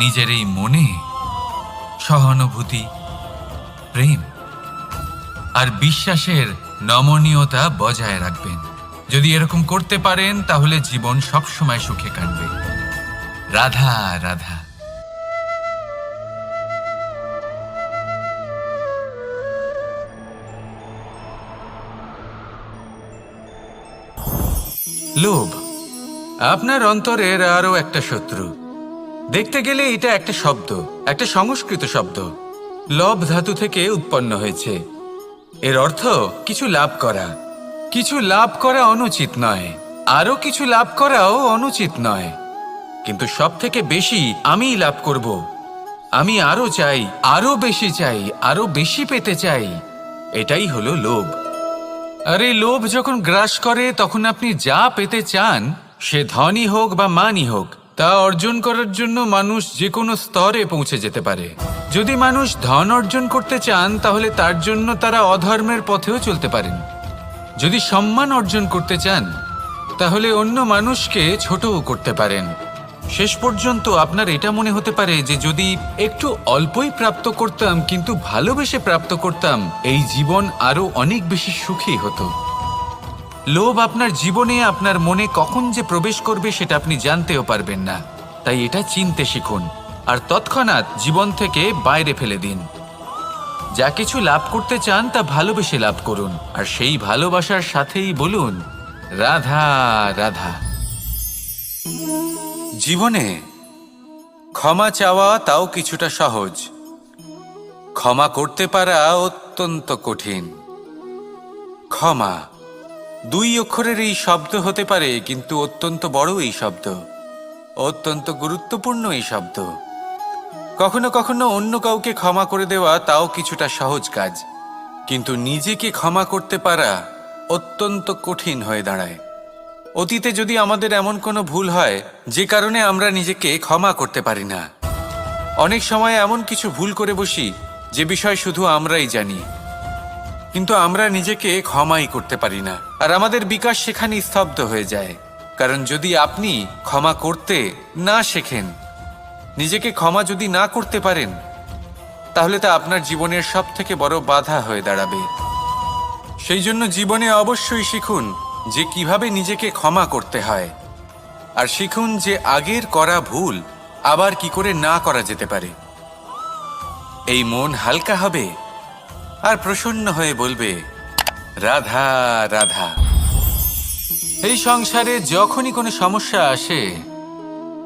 নিজের এই মনে সহানুভূতি, প্রেম আর বিশ্বাসের নমনীয়তা বজায় রাখবেন। যদি এরকম করতে পারেন তাহলে জীবন সবসময় সুখে কাটবে। রাধা রাধা। লোভ আপনার অন্তরের আরো একটা শত্রু। দেখতে গেলে এটা একটা শব্দ, একটা সংস্কৃত শব্দ। লব ধাতু থেকে উৎপন্ন হয়েছে। এর অর্থ কিছু লাভ করা। কিছু লাভ করা অনুচিত নয়, আরো কিছু লাভ করাও অনুচিত নয়, কিন্তু সব থেকে বেশি আমিই লাভ করব। আমি আরো চাই, আরো বেশি চাই, আরো বেশি পেতে চাই। এটাই হলো লোভ। আর এই লোভ যখন গ্রাস করে তখন আপনি যা পেতে চান, সে ধনই হোক বা মানই হোক, তা অর্জন করার জন্য মানুষ যে কোনো স্তরে পৌঁছে যেতে পারে। যদি মানুষ ধন অর্জন করতে চান তাহলে তার জন্য তারা অধর্মের পথেও চলতে পারেন। যদি সম্মান অর্জন করতে চান তাহলে অন্য মানুষকে ছোটও করতে পারেন। শেষ পর্যন্ত আপনার এটা মনে হতে পারে যে যদি একটু অল্পই প্রাপ্ত করতাম, কিন্তু ভালোবেসে প্রাপ্ত করতাম, এই জীবন আরো অনেক বেশি সুখী হতো। লোভ আপনার জীবনে, আপনার মনে কখন যে প্রবেশ করবে সেটা আপনি জানতেও পারবেন না। তাই এটা চিনতে শিখুন আর তৎক্ষণাৎ জীবন থেকে বাইরে ফেলে দিন। যা কিছু লাভ করতে চান তা ভালোবেসে লাভ করুন, আর সেই ভালোবাসার সাথেই বলুন, রাধা রাধা। জীবনে ক্ষমা চাওয়া তাও কিছুটা সহজ, ক্ষমা করতে পারা অত্যন্ত কঠিন। ক্ষমা, 2 অক্ষরের এই শব্দ হতে পারে, কিন্তু অত্যন্ত বড় এই শব্দ, অত্যন্ত গুরুত্বপূর্ণ এই শব্দ। কখনো কখনো অন্য কাউকে ক্ষমা করে দেওয়া তাও কিছুটা সহজ কাজ, কিন্তু নিজেকে ক্ষমা করতে পারা অত্যন্ত কঠিন হয়ে দাঁড়ায়। অতীতে যদি আমাদের এমন কোনো ভুল হয় যে কারণে আমরা নিজেকে ক্ষমা করতে পারি না, অনেক সময় এমন কিছু ভুল করে বসি যে বিষয় শুধু আমরাই জানি, কিন্তু আমরা নিজেকে ক্ষমাই করতে পারি না, আর আমাদের বিকাশ সেখানে স্তব্ধ হয়ে যায়। কারণ যদি আপনি ক্ষমা করতে না শেখেন, নিজেকে ক্ষমা যদি না করতে পারেন, তাহলে তা আপনার জীবনের সবথেকে বড় বাধা হয়ে দাঁড়াবে। সেই জন্য জীবনে অবশ্যই শিখুন যে কিভাবে নিজেকে ক্ষমা করতে হয়, আর শিখুন যে আগের করা ভুল আবার কি করে না করা যেতে পারে। এই মন হালকা হবে আর প্রসন্ন হয়ে বলবে, রাধা রাধা। এই সংসারে যখনই কোনো সমস্যা আসে,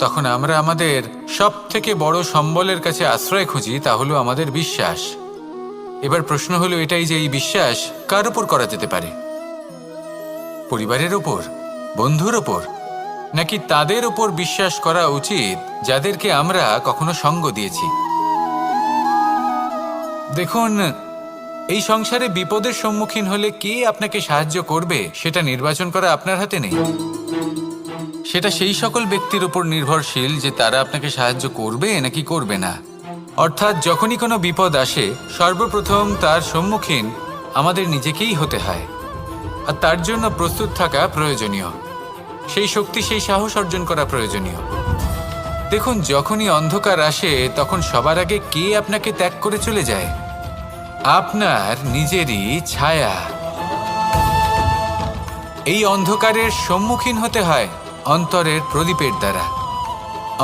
তখন আমরা আমাদের সব থেকে বড় সম্বলের কাছে আশ্রয় খুঁজি, তা হলো আমাদের বিশ্বাস। এবার প্রশ্ন হলো এটাই যে এই বিশ্বাস কার ওপর করা যেতে পারে? পরিবারের ওপর, বন্ধুর ওপর, নাকি তাদের ওপর বিশ্বাস করা উচিত যাদেরকে আমরা কখনো সঙ্গ দিয়েছি? দেখুন, এই সংসারে বিপদের সম্মুখীন হলে কে আপনাকে সাহায্য করবে সেটা নির্বাচন করা আপনার হাতে নেই। সেটা সেই সকল ব্যক্তির উপর নির্ভরশীল যে তারা আপনাকে সাহায্য করবে নাকি করবে না। অর্থাৎ যখনই কোনো বিপদ আসে, সর্বপ্রথম তার সম্মুখীন আমাদের নিজেকেই হতে হয়, আর তার জন্য প্রস্তুত থাকা প্রয়োজনীয়। সেই শক্তি, সেই সাহস অর্জন করা প্রয়োজনীয়। দেখুন, যখনই অন্ধকার আসে তখন সবার আগে কে আপনাকে ত্যাগ করে চলে যায়? আপনার নিজেরই ছায়া। এই অন্ধকারের সম্মুখীন হতে হয় অন্তরের প্রদীপের দ্বারা,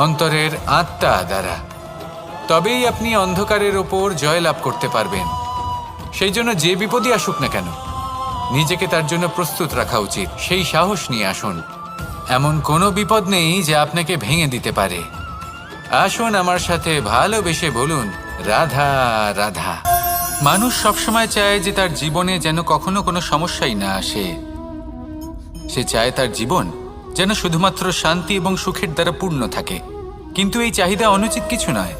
অন্তরের আত্মা দ্বারা। তবেই আপনি অন্ধকারের ওপর জয়লাভ করতে পারবেন। সেই জন্য যে বিপদই আসুক না কেন, নিজেকে তার জন্য প্রস্তুত রাখা উচিত। সেই সাহস নিয়ে আসুন। এমন কোনো বিপদ নেই যা আপনাকে ভেঙে দিতে পারে। আসুন আমার সাথে ভালোবেসে বলুন, রাধা রাধা। মানুষ সবসময় চায় যে তার জীবনে যেন কখনো কোনো সমস্যাই না আসে। সে চায় তার জীবন যেন শুধুমাত্র শান্তি এবং সুখের দ্বারা পূর্ণ থাকে। কিন্তু এই চাহিদা অনুচিত কিছু নয়।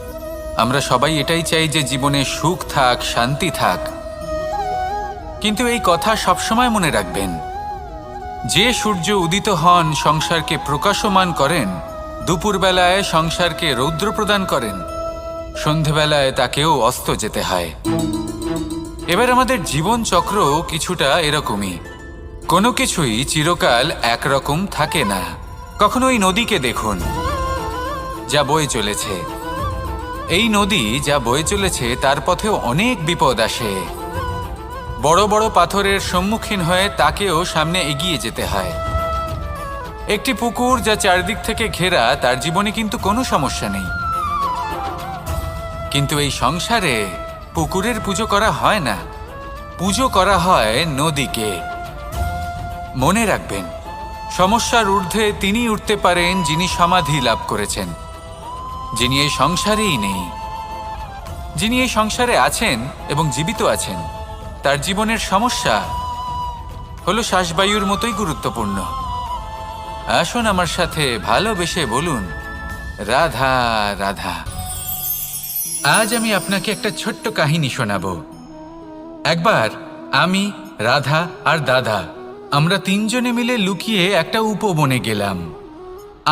আমরা সবাই এটাই চাই যে জীবনে সুখ থাক, শান্তি থাক। কিন্তু এই কথা সবসময় মনে রাখবেন, যে সূর্য উদিত হন সংসারকে প্রকাশমান করেন, দুপুরবেলায় সংসারকে রৌদ্র প্রদান করেন, সন্ধেবেলায় তাকেও অস্ত যেতে হয়। এবার আমাদের জীবন চক্র কিছুটা এরকমই। কোনো কিছুই চিরকাল একরকম থাকে না। কখনো এই নদীকে দেখুন যা বয়ে চলেছে। এই নদী যা বয়ে চলেছে তার পথেও অনেক বিপদ আসে। বড় বড় পাথরের সম্মুখীন হয়ে তাকেও সামনে এগিয়ে যেতে হয়। একটি পুকুর যা চারদিক থেকে ঘেরা, তার জীবনে কিন্তু কোনো সমস্যা নেই। কিন্তু এই সংসারে পুকুরের পুজো করা হয় না, পুজো করা হয় নদীকে। মনে রাখবেন, সমস্যার ঊর্ধ্বে তিনি উঠতে পারেন যিনি সমাধি লাভ করেছেন, যিনি এই সংসারেই নেই। যিনি এই সংসারে আছেন এবং জীবিত আছেন, তার জীবনের সমস্যা হলো শ্বাসবায়ুর মতোই গুরুত্বপূর্ণ। আসুন আমার সাথে ভালোবেসে বলুন, রাধা রাধা। আজ আমি আপনাকে একটা ছোট্ট কাহিনী শোনাবো। একবার আমি, রাধা আর দাদা, আমরা তিনজনে মিলে লুকিয়ে একটা উপবনে গেলাম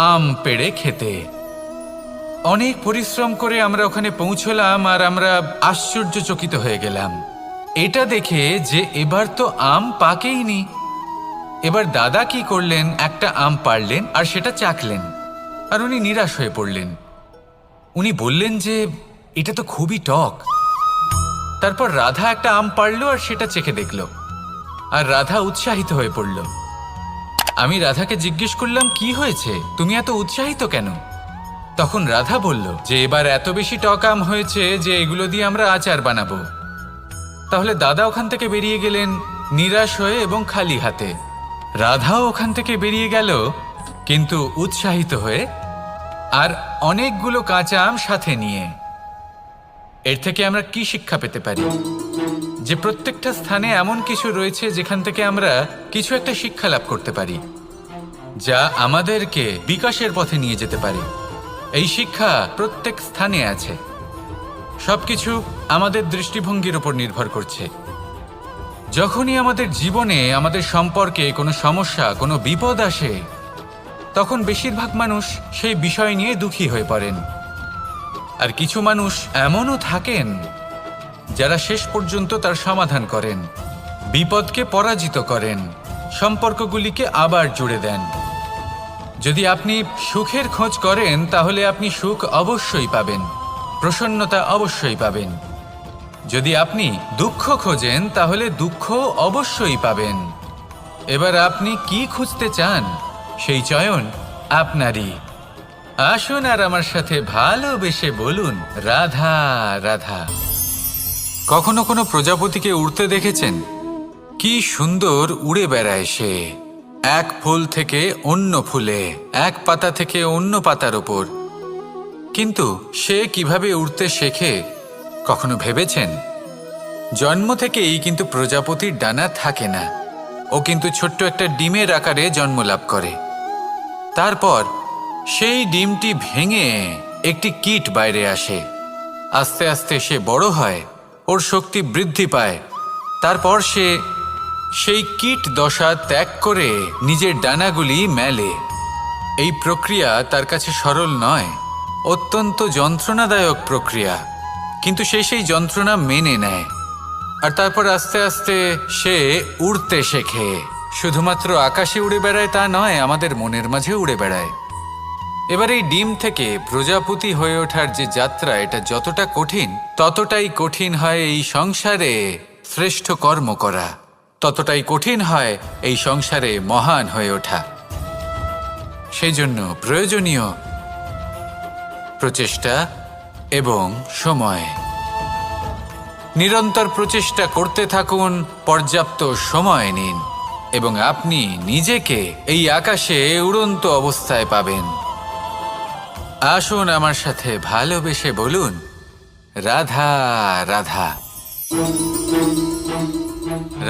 আম পেড়ে খেতে। অনেক পরিশ্রম করে আমরা ওখানে পৌঁছলাম, আর আমরা আশ্চর্যচকিত হয়ে গেলাম এটা দেখে যে এবার তো আম পাকেইনি। এবার দাদা কি করলেন, একটা আম পাড়লেন আর সেটা চাখলেন, আর উনি নিরাশ হয়ে পড়লেন। উনি বললেন যে এটা তো খুবই টক। তারপর রাধা একটা আম পাড়ল আর সেটা চেখে দেখল, আর রাধা উৎসাহিত হয়ে পড়ল। আমি রাধাকে জিজ্ঞেস করলাম, কি হয়েছে, তুমি এত উৎসাহিত কেন? তখন রাধা বলল যে এবার এত বেশি টক আম হয়েছে যে এগুলো দিয়ে আমরা আচার বানাবো। তাহলে দাদা ওখান থেকে বেরিয়ে গেলেন নিরাশ হয়ে এবং খালি হাতে। রাধাও ওখান থেকে বেরিয়ে গেল কিন্তু উৎসাহিত হয়ে, আর অনেকগুলো কাঁচা আম সাথে নিয়ে। এর থেকে আমরা কি শিক্ষা পেতে পারি? যে প্রত্যেকটা স্থানে এমন কিছু রয়েছে যেখান থেকে আমরা কিছু একটা শিক্ষা লাভ করতে পারি, যা আমাদেরকে বিকাশের পথে নিয়ে যেতে পারে। এই শিক্ষা প্রত্যেক স্থানে আছে। সবকিছু আমাদের দৃষ্টিভঙ্গির উপর নির্ভর করছে। যখনই আমাদের জীবনে আমাদের সম্পর্কে কোনো সমস্যা, কোনো বিপদ আসে, তখন বেশিরভাগ মানুষ সেই বিষয় নিয়ে দুঃখী হয়ে পড়েন। আর কিছু মানুষ এমনও থাকেন যারা শেষ পর্যন্ত তার সমাধান করেন, বিপদকে পরাজিত করেন, সম্পর্কগুলিকে আবার জুড়ে দেন। যদি আপনি সুখের খোঁজ করেন তাহলে আপনি সুখ অবশ্যই পাবেন, প্রসন্নতা অবশ্যই পাবেন। যদি আপনি দুঃখ খোঁজেন তাহলে দুঃখ অবশ্যই পাবেন। এবার আপনি কি খুঁজতে চান সেই চয়ন আপনারই। আসুন আর আমার সাথে ভালোবেসে বলুন, রাধা রাধা। কখনো কোনো প্রজাপতিকে উড়তে দেখেছেন? কি সুন্দর উড়ে বেড়ায় সে, এক ফুল থেকে অন্য ফুলে, এক পাতা থেকে অন্য পাতার ওপর। কিন্তু সে কিভাবে উড়তে শেখে কখনো ভেবেছেন? জন্ম থেকেই কিন্তু প্রজাপতির ডানা থাকে না। ও কিন্তু ছোট্ট একটা ডিমের আকারে জন্ম লাভ করে। তারপর সেই ডিমটি ভেঙে একটি কীট বাইরে আসে। আস্তে আস্তে সে বড় হয়, ওর শক্তি বৃদ্ধি পায়। তারপর সে সেই কীট দশা ত্যাগ করে নিজের ডানাগুলি মেলে। এই প্রক্রিয়া তার কাছে সরল নয়, অত্যন্ত যন্ত্রণাদায়ক প্রক্রিয়া, কিন্তু সে সেই যন্ত্রণা মেনে নেয়। আর তারপর আস্তে আস্তে সে উড়তে শেখে। শুধুমাত্র আকাশে উড়ে বেড়ায় তা নয়, আমাদের মনের মাঝে উড়ে বেড়ায়। এবার এই ডিম থেকে প্রজাপতি হয়ে ওঠার যে যাত্রা, এটা যতটা কঠিন, ততটাই কঠিন হয় এই সংসারে শ্রেষ্ঠ কর্ম করা, ততটাই কঠিন হয় এই সংসারে মহান হয়ে ওঠা। সেই জন্য প্রয়োজনীয় প্রচেষ্টা এবং সময়। নিরন্তর প্রচেষ্টা করতে থাকুন, পর্যাপ্ত সময় নিন, এবং আপনি নিজেকে এই আকাশে উড়ন্ত অবস্থায় পাবেন। আসুন আমার সাথে ভালোবেসে বলুন, রাধা রাধা,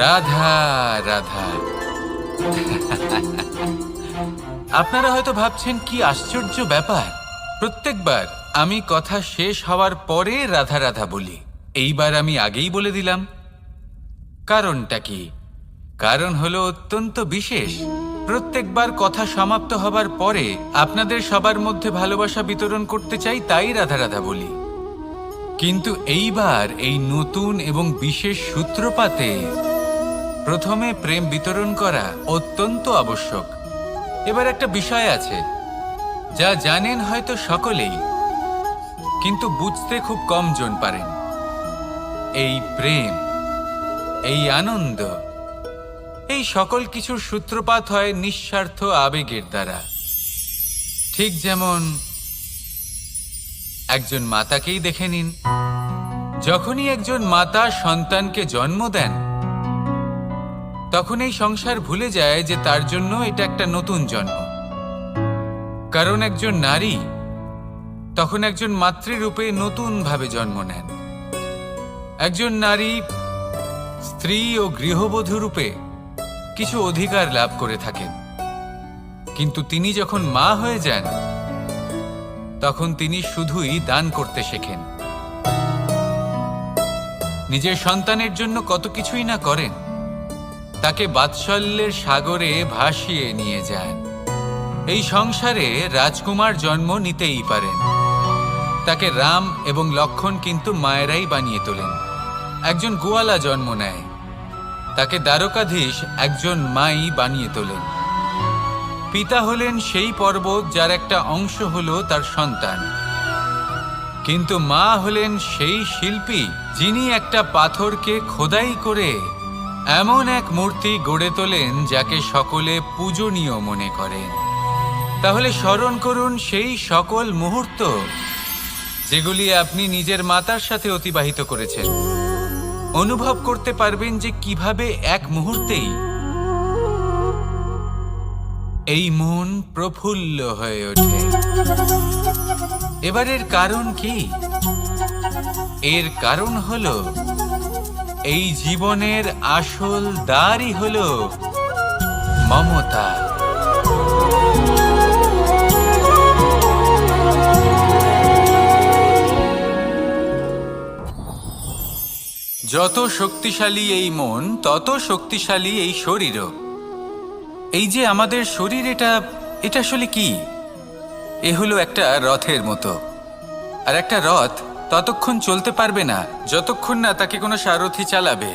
রাধা রাধা। আপনারা হয়তো ভাবছেন কি আশ্চর্য ব্যাপার, প্রত্যেকবার আমি কথা শেষ হওয়ার পরে রাধা রাধা বলি। এইবার আমি আগেই বলে দিলাম। কারণটা কি? কারণ হলো অত্যন্ত বিশেষ। প্রত্যেকবার কথা সমাপ্ত হবার পরে আপনাদের সবার মধ্যে ভালোবাসা বিতরণ করতে চাই, তাই রাধা রাধা বলি। কিন্তু এইবার এই নতুন এবং বিশেষ সূত্রপাতে প্রথমে প্রেম বিতরণ করা অত্যন্ত আবশ্যক। এবার একটা বিষয় আছে যা জানেন হয়তো সকলেই, কিন্তু বুঝতে খুব কম জন পারেন। এই প্রেম, এই আনন্দ, এই সকল কিছুর সূত্রপাত হয় নিঃস্বার্থ আবেগের দ্বারা। ঠিক যেমন একজন মাতাকেই দেখে নিন। যখনই একজন মাতা সন্তানকে জন্ম দেন, তখন এই সংসার ভুলে যায় যে তার জন্য এটা একটা নতুন জন্ম। কারণ একজন নারী তখন একজন মাতৃরূপে নতুনভাবে জন্ম নেন। একজন নারী স্ত্রী ও গৃহবধূ রূপে কিছু অধিকার লাভ করে থাকেন, কিন্তু তিনি যখন মা হয়ে যান তখন তিনি শুধুই দান করতে শেখেন। নিজের সন্তানের জন্য কত কিছুই না করেন, তাকে বাৎসল্যের সাগরে ভাসিয়ে নিয়ে যান। এই সংসারে রাজকুমার জন্ম নিতেই পারেন, তাকে রাম এবং লক্ষ্মণ কিন্তু মায়েরাই বানিয়ে তোলেন। একজন গোয়ালা জন্ম নেয়, তাকে দ্বারকাধীশ একজন মাই বানিয়ে তোলেন। পিতা হলেন সেই পর্বত যার একটা অংশ হলো তার সন্তান, কিন্তু মা হলেন সেই শিল্পী যিনি একটা পাথরকে খোদাই করে এমন এক মূর্তি গড়ে তোলেন যাকে সকলে পূজনীয় মনে করেন। তাহলে স্মরণ করুন সেই সকল মুহূর্ত যেগুলি আপনি নিজের মাতার সাথে অতিবাহিত করেছেন। অনুভব করতে পারবেন যে কিভাবে এক মুহূর্তেই এই মন প্রফুল্ল হয়ে ওঠে। এবারের কারণ কি? এর কারণ হলো এই জীবনের আসল দ্বারই হলো মমতা। যত শক্তিশালী এই মন, তত শক্তিশালী এই শরীরও। এই যে আমাদের শরীর, এটা আসলে কি? এ হলো একটা রথের মতো। আর একটা রথ ততক্ষণ চলতে পারবে না যতক্ষণ না তাকে কোনো সারথি চালাবে।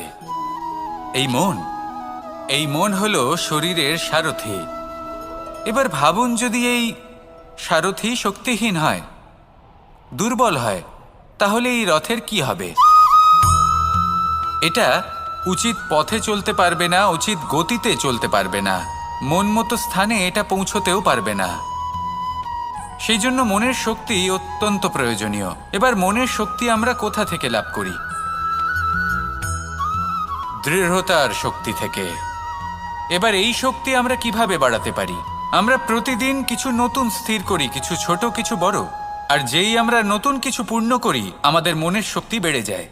এই মন হলো শরীরের সারথি। এবার ভাবুন, যদি এই সারথি শক্তিহীন হয়, দুর্বল হয়, তাহলে এই রথের কি হবে? এটা উচিত পথে চলতে পারবে না, উচিত গতিতে চলতে পারবে না, মন মতো স্থানে এটা পৌঁছতেও পারবে না। সেই জন্য মনের শক্তি অত্যন্ত প্রয়োজনীয়। এবার মনের শক্তি আমরা কোথা থেকে লাভ করি? দৃঢ়তার শক্তি থেকে। এবার এই শক্তি আমরা কিভাবে বাড়াতে পারি? আমরা প্রতিদিন কিছু নতুন স্থির করি, কিছু ছোট কিছু বড়। আর যেই আমরা নতুন কিছু পূর্ণ করি, আমাদের মনের শক্তি বেড়ে যায়।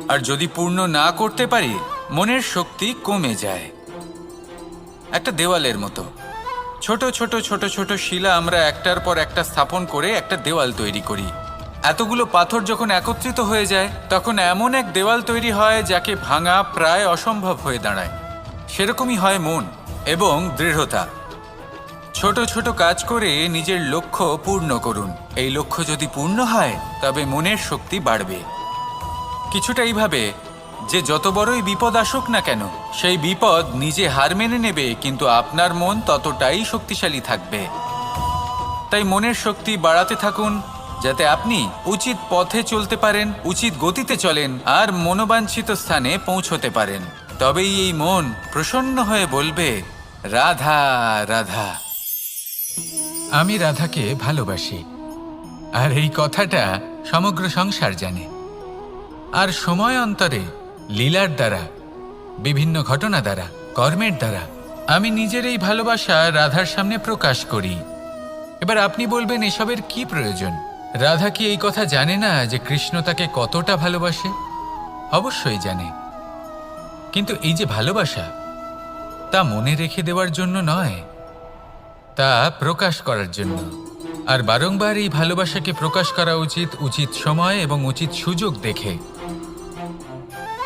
আর যদি পূর্ণ না করতে পারি, মনের শক্তি কমে যায়। একটা দেওয়ালের মতো ছোট ছোট ছোট ছোট শিলা আমরা একটার পর একটা স্থাপন করে একটা দেওয়াল তৈরি করি। এতগুলো পাথর যখন একত্রিত হয়ে যায়, তখন এমন এক দেওয়াল তৈরি হয় যাকে ভাঙা প্রায় অসম্ভব হয়ে দাঁড়ায়। সেরকমই হয় মন এবং দৃঢ়তা। ছোট ছোট কাজ করে নিজের লক্ষ্য পূর্ণ করুন। এই লক্ষ্য যদি পূর্ণ হয়, তবে মনের শক্তি বাড়বে। কিছুটা এইভাবে যে যত বড়ই বিপদ আসুক না কেন, সেই বিপদ নিজে হার মেনে নেবে, কিন্তু আপনার মন ততটাই শক্তিশালী থাকবে। তাই মনের শক্তি বাড়াতে থাকুন, যাতে আপনি উচিত পথে চলতে পারেন, উচিত গতিতে চলেন আর মনোবাঞ্ছিত স্থানে পৌঁছতে পারেন। তবেই এই মন প্রসন্ন হয়ে বলবে, রাধা রাধা। আমি রাধাকে ভালোবাসি। আর এই কথাটা সমগ্র সংসার জানে। আর সময় অন্তরে লীলার দ্বারা, বিভিন্ন ঘটনা দ্বারা, কর্মের দ্বারা আমি নিজের এই ভালোবাসা রাধার সামনে প্রকাশ করি। এবার আপনি বলবেন, এসবের কি প্রয়োজন? রাধা কি এই কথা জানে না যে কৃষ্ণ তাকে কতটা ভালোবাসে? অবশ্যই জানে। কিন্তু এই যে ভালোবাসা, তা মনে রেখে দেওয়ার জন্য নয়, তা প্রকাশ করার জন্য। আর বারংবার এই ভালোবাসাকে প্রকাশ করা উচিত, উচিত সময় এবং উচিত সুযোগ দেখে।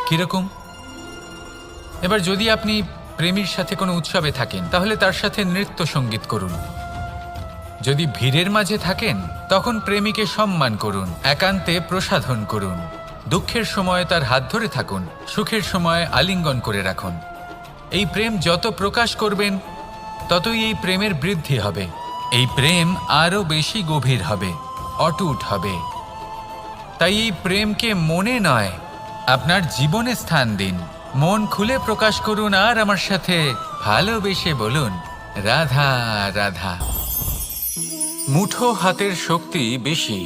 কিরকম? এবার যদি আপনি প্রেমীর সাথে কোনো উৎসবে থাকেন, তাহলে তার সাথে নৃত্য সঙ্গীত করুন। যদি ভিড়ের মাঝে থাকেন, তখন প্রেমীকে সম্মান করুন, একান্তে প্রসাধন করুন। দুঃখের সময় তার হাত ধরে থাকুন, সুখের সময় আলিঙ্গন করে রাখুন। এই প্রেম যত প্রকাশ করবেন, ততই এই প্রেমের বৃদ্ধি হবে। এই প্রেম আরও বেশি গভীর হবে, অটুট হবে। তাই এই প্রেমকে মনে নয়, আপনার জীবনে স্থান দিন। মন খুলে প্রকাশ করুন আর আমার সাথে ভালোবেসে বলুন, রাধা রাধা। মুঠো হাতের শক্তি বেশি,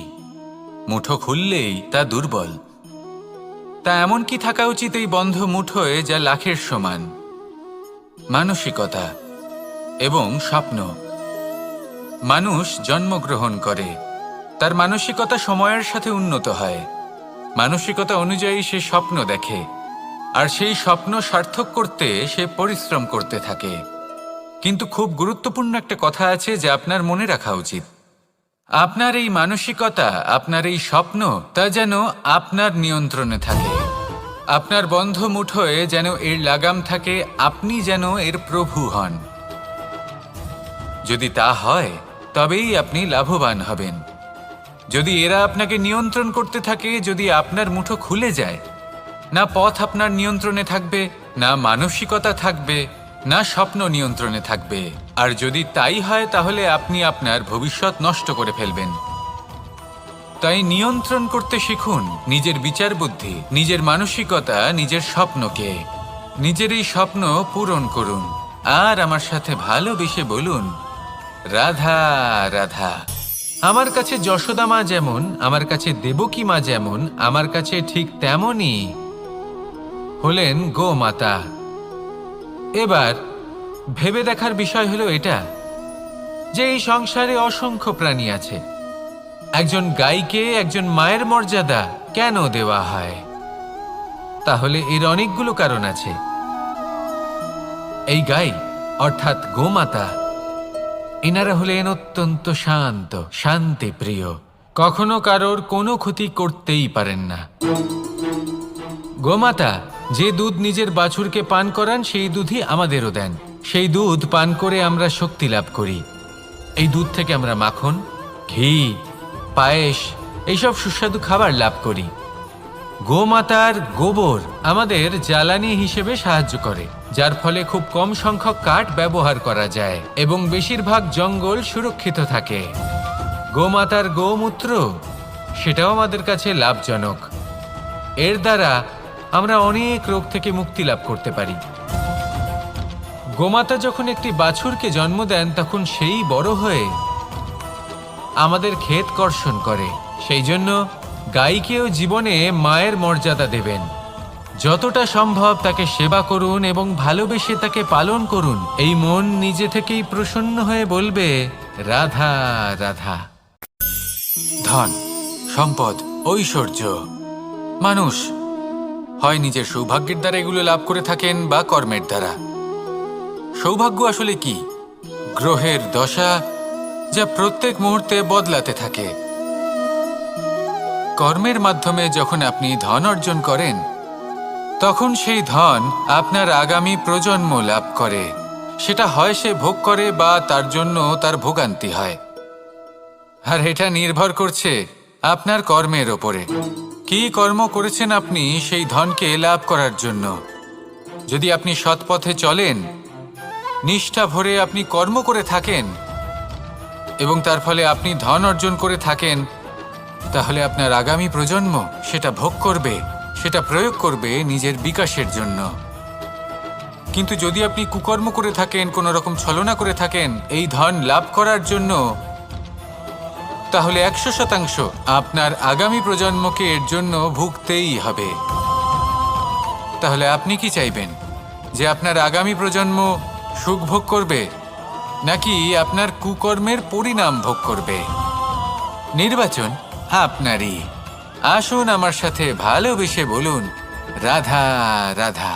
মুঠো খুললেই তা দুর্বল। তা এমন কি থাকা উচিত এই বন্ধ মুঠোয় যা লাখের সমান? মানসিকতা এবং স্বপ্ন। মানুষ জন্মগ্রহণ করে, তার মানসিকতা সময়ের সাথে উন্নত হয়। মানসিকতা অনুযায়ী সে স্বপ্ন দেখে, আর সেই স্বপ্ন সার্থক করতে সে পরিশ্রম করতে থাকে। কিন্তু খুব গুরুত্বপূর্ণ একটা কথা আছে যা আপনার মনে রাখা উচিত। আপনার এই মানসিকতা, আপনার এই স্বপ্ন, তা যেন আপনার নিয়ন্ত্রণে থাকে। আপনার বন্ধ মুঠোয় যেন এর লাগাম থাকে, আপনি যেন এর প্রভু হন। যদি তা হয়, তবেই আপনি লাভবান হবেন। যদি এরা আপনাকে নিয়ন্ত্রণ করতে থাকে, যদি আপনার মুঠো খুলে যায়, না পথ আপনার নিয়ন্ত্রণে থাকবে, না মানসিকতা থাকবে, না স্বপ্ন নিয়ন্ত্রণে থাকবে। আর যদি তাই হয়, তাহলে আপনি আপনার ভবিষ্যৎ নষ্ট করে ফেলবেন। তাই নিয়ন্ত্রণ করতে শিখুন নিজের বিচার বুদ্ধি, নিজের মানসিকতা, নিজের স্বপ্নকে। নিজের এই স্বপ্ন পূরণ করুন আর আমার সাথে ভালোবেসে বলুন, রাধা রাধা। আমার কাছে যশোদা মা যেমন, আমার কাছে দেবকী মা যেমন, আমার কাছে ঠিক তেমনই হলেন গোমাতা। এবার ভেবে দেখার বিষয় হলো এটা যে এই সংসারে অসংখ্য প্রাণী আছে। একজন গাইকে একজন মায়ের মর্যাদা কেন দেওয়া হয়? তাহলে এর অনেকগুলো কারণ আছে। এই গাই অর্থাৎ গোমাতা, এনারা হলেন অত্যন্ত শান্ত, শান্তিপ্রিয়, কখনো কারোর কোনো ক্ষতি করতেই পারেন না। গোমাতা যে দুধ নিজের বাছুরকে পান করান সেই দুধই আমাদেরও দেন। সেই দুধ পান করে আমরা শক্তি লাভ করি। এই দুধ থেকে আমরা মাখন, ঘি, পায়েস এইসব সুস্বাদু খাবার লাভ করি। গোমাতার গোবর আমাদের জ্বালানি হিসেবে সাহায্য করে, যার ফলে খুব কম সংখ্যক কাঠ ব্যবহার করা যায় এবং বেশিরভাগ জঙ্গল সুরক্ষিত থাকে। গোমাতার গোমূত্র সেটাও আমাদের কাছে লাভজনক। এর দ্বারা আমরা অনেক রোগ থেকে মুক্তি লাভ করতে পারি। গোমাতা যখন একটি বাছুরকে জন্ম দেন তখন সেই বড় হয়ে আমাদের ক্ষেত কর্ষণ করে। সেই জন্য গাইকেও জীবনে মায়ের মর্যাদা দেবেন। যতটা সম্ভব তাকে সেবা করুন এবং ভালোবেসে তাকে পালন করুন। এই মন নিজে থেকেই প্রসন্ন হয়ে বলবে, রাধা রাধা। ধন, সম্পদ, ঐশ্বর্য, মানুষ হয় নিজের সৌভাগ্যের দ্বারা এগুলো লাভ করে থাকেন বা কর্মের দ্বারা। সৌভাগ্য আসলে কি? গ্রহের দশা যা প্রত্যেক মুহূর্তে বদলাতে থাকে। কর্মের মাধ্যমে যখন আপনি ধন অর্জন করেন তখন সেই ধন আপনার আগামী প্রজন্ম লাভ করে। সেটা হয় সে ভোগ করে বা তার জন্য তার ভোগান্তি হয়। আর এটা নির্ভর করছে আপনার কর্মের ওপরে। কি কর্ম করেছেন আপনি সেই ধনকে লাভ করার জন্য। যদি আপনি সৎ পথে চলেন, নিষ্ঠা ভরে আপনি কর্ম করে থাকেন এবং তার ফলে আপনি ধন অর্জন করে থাকেন, তাহলে আপনার আগামী প্রজন্ম সেটা ভোগ করবে, সেটা প্রয়োগ করবে নিজের বিকাশের জন্য। কিন্তু যদি আপনি কুকর্ম করে থাকেন, কোনো রকম ছলনা করে থাকেন এই ধন লাভ করার জন্য, তাহলে 100% আপনার আগামী প্রজন্মকে এর জন্য ভুগতেই হবে। তাহলে আপনি কি চাইবেন? যে আপনার আগামী প্রজন্ম সুখ ভোগ করবে নাকি আপনার কুকর্মের পরিণাম ভোগ করবে? নির্বাচন আপনারই। আসুন আমার সাথে ভালোবেসে বলুন, রাধা রাধা।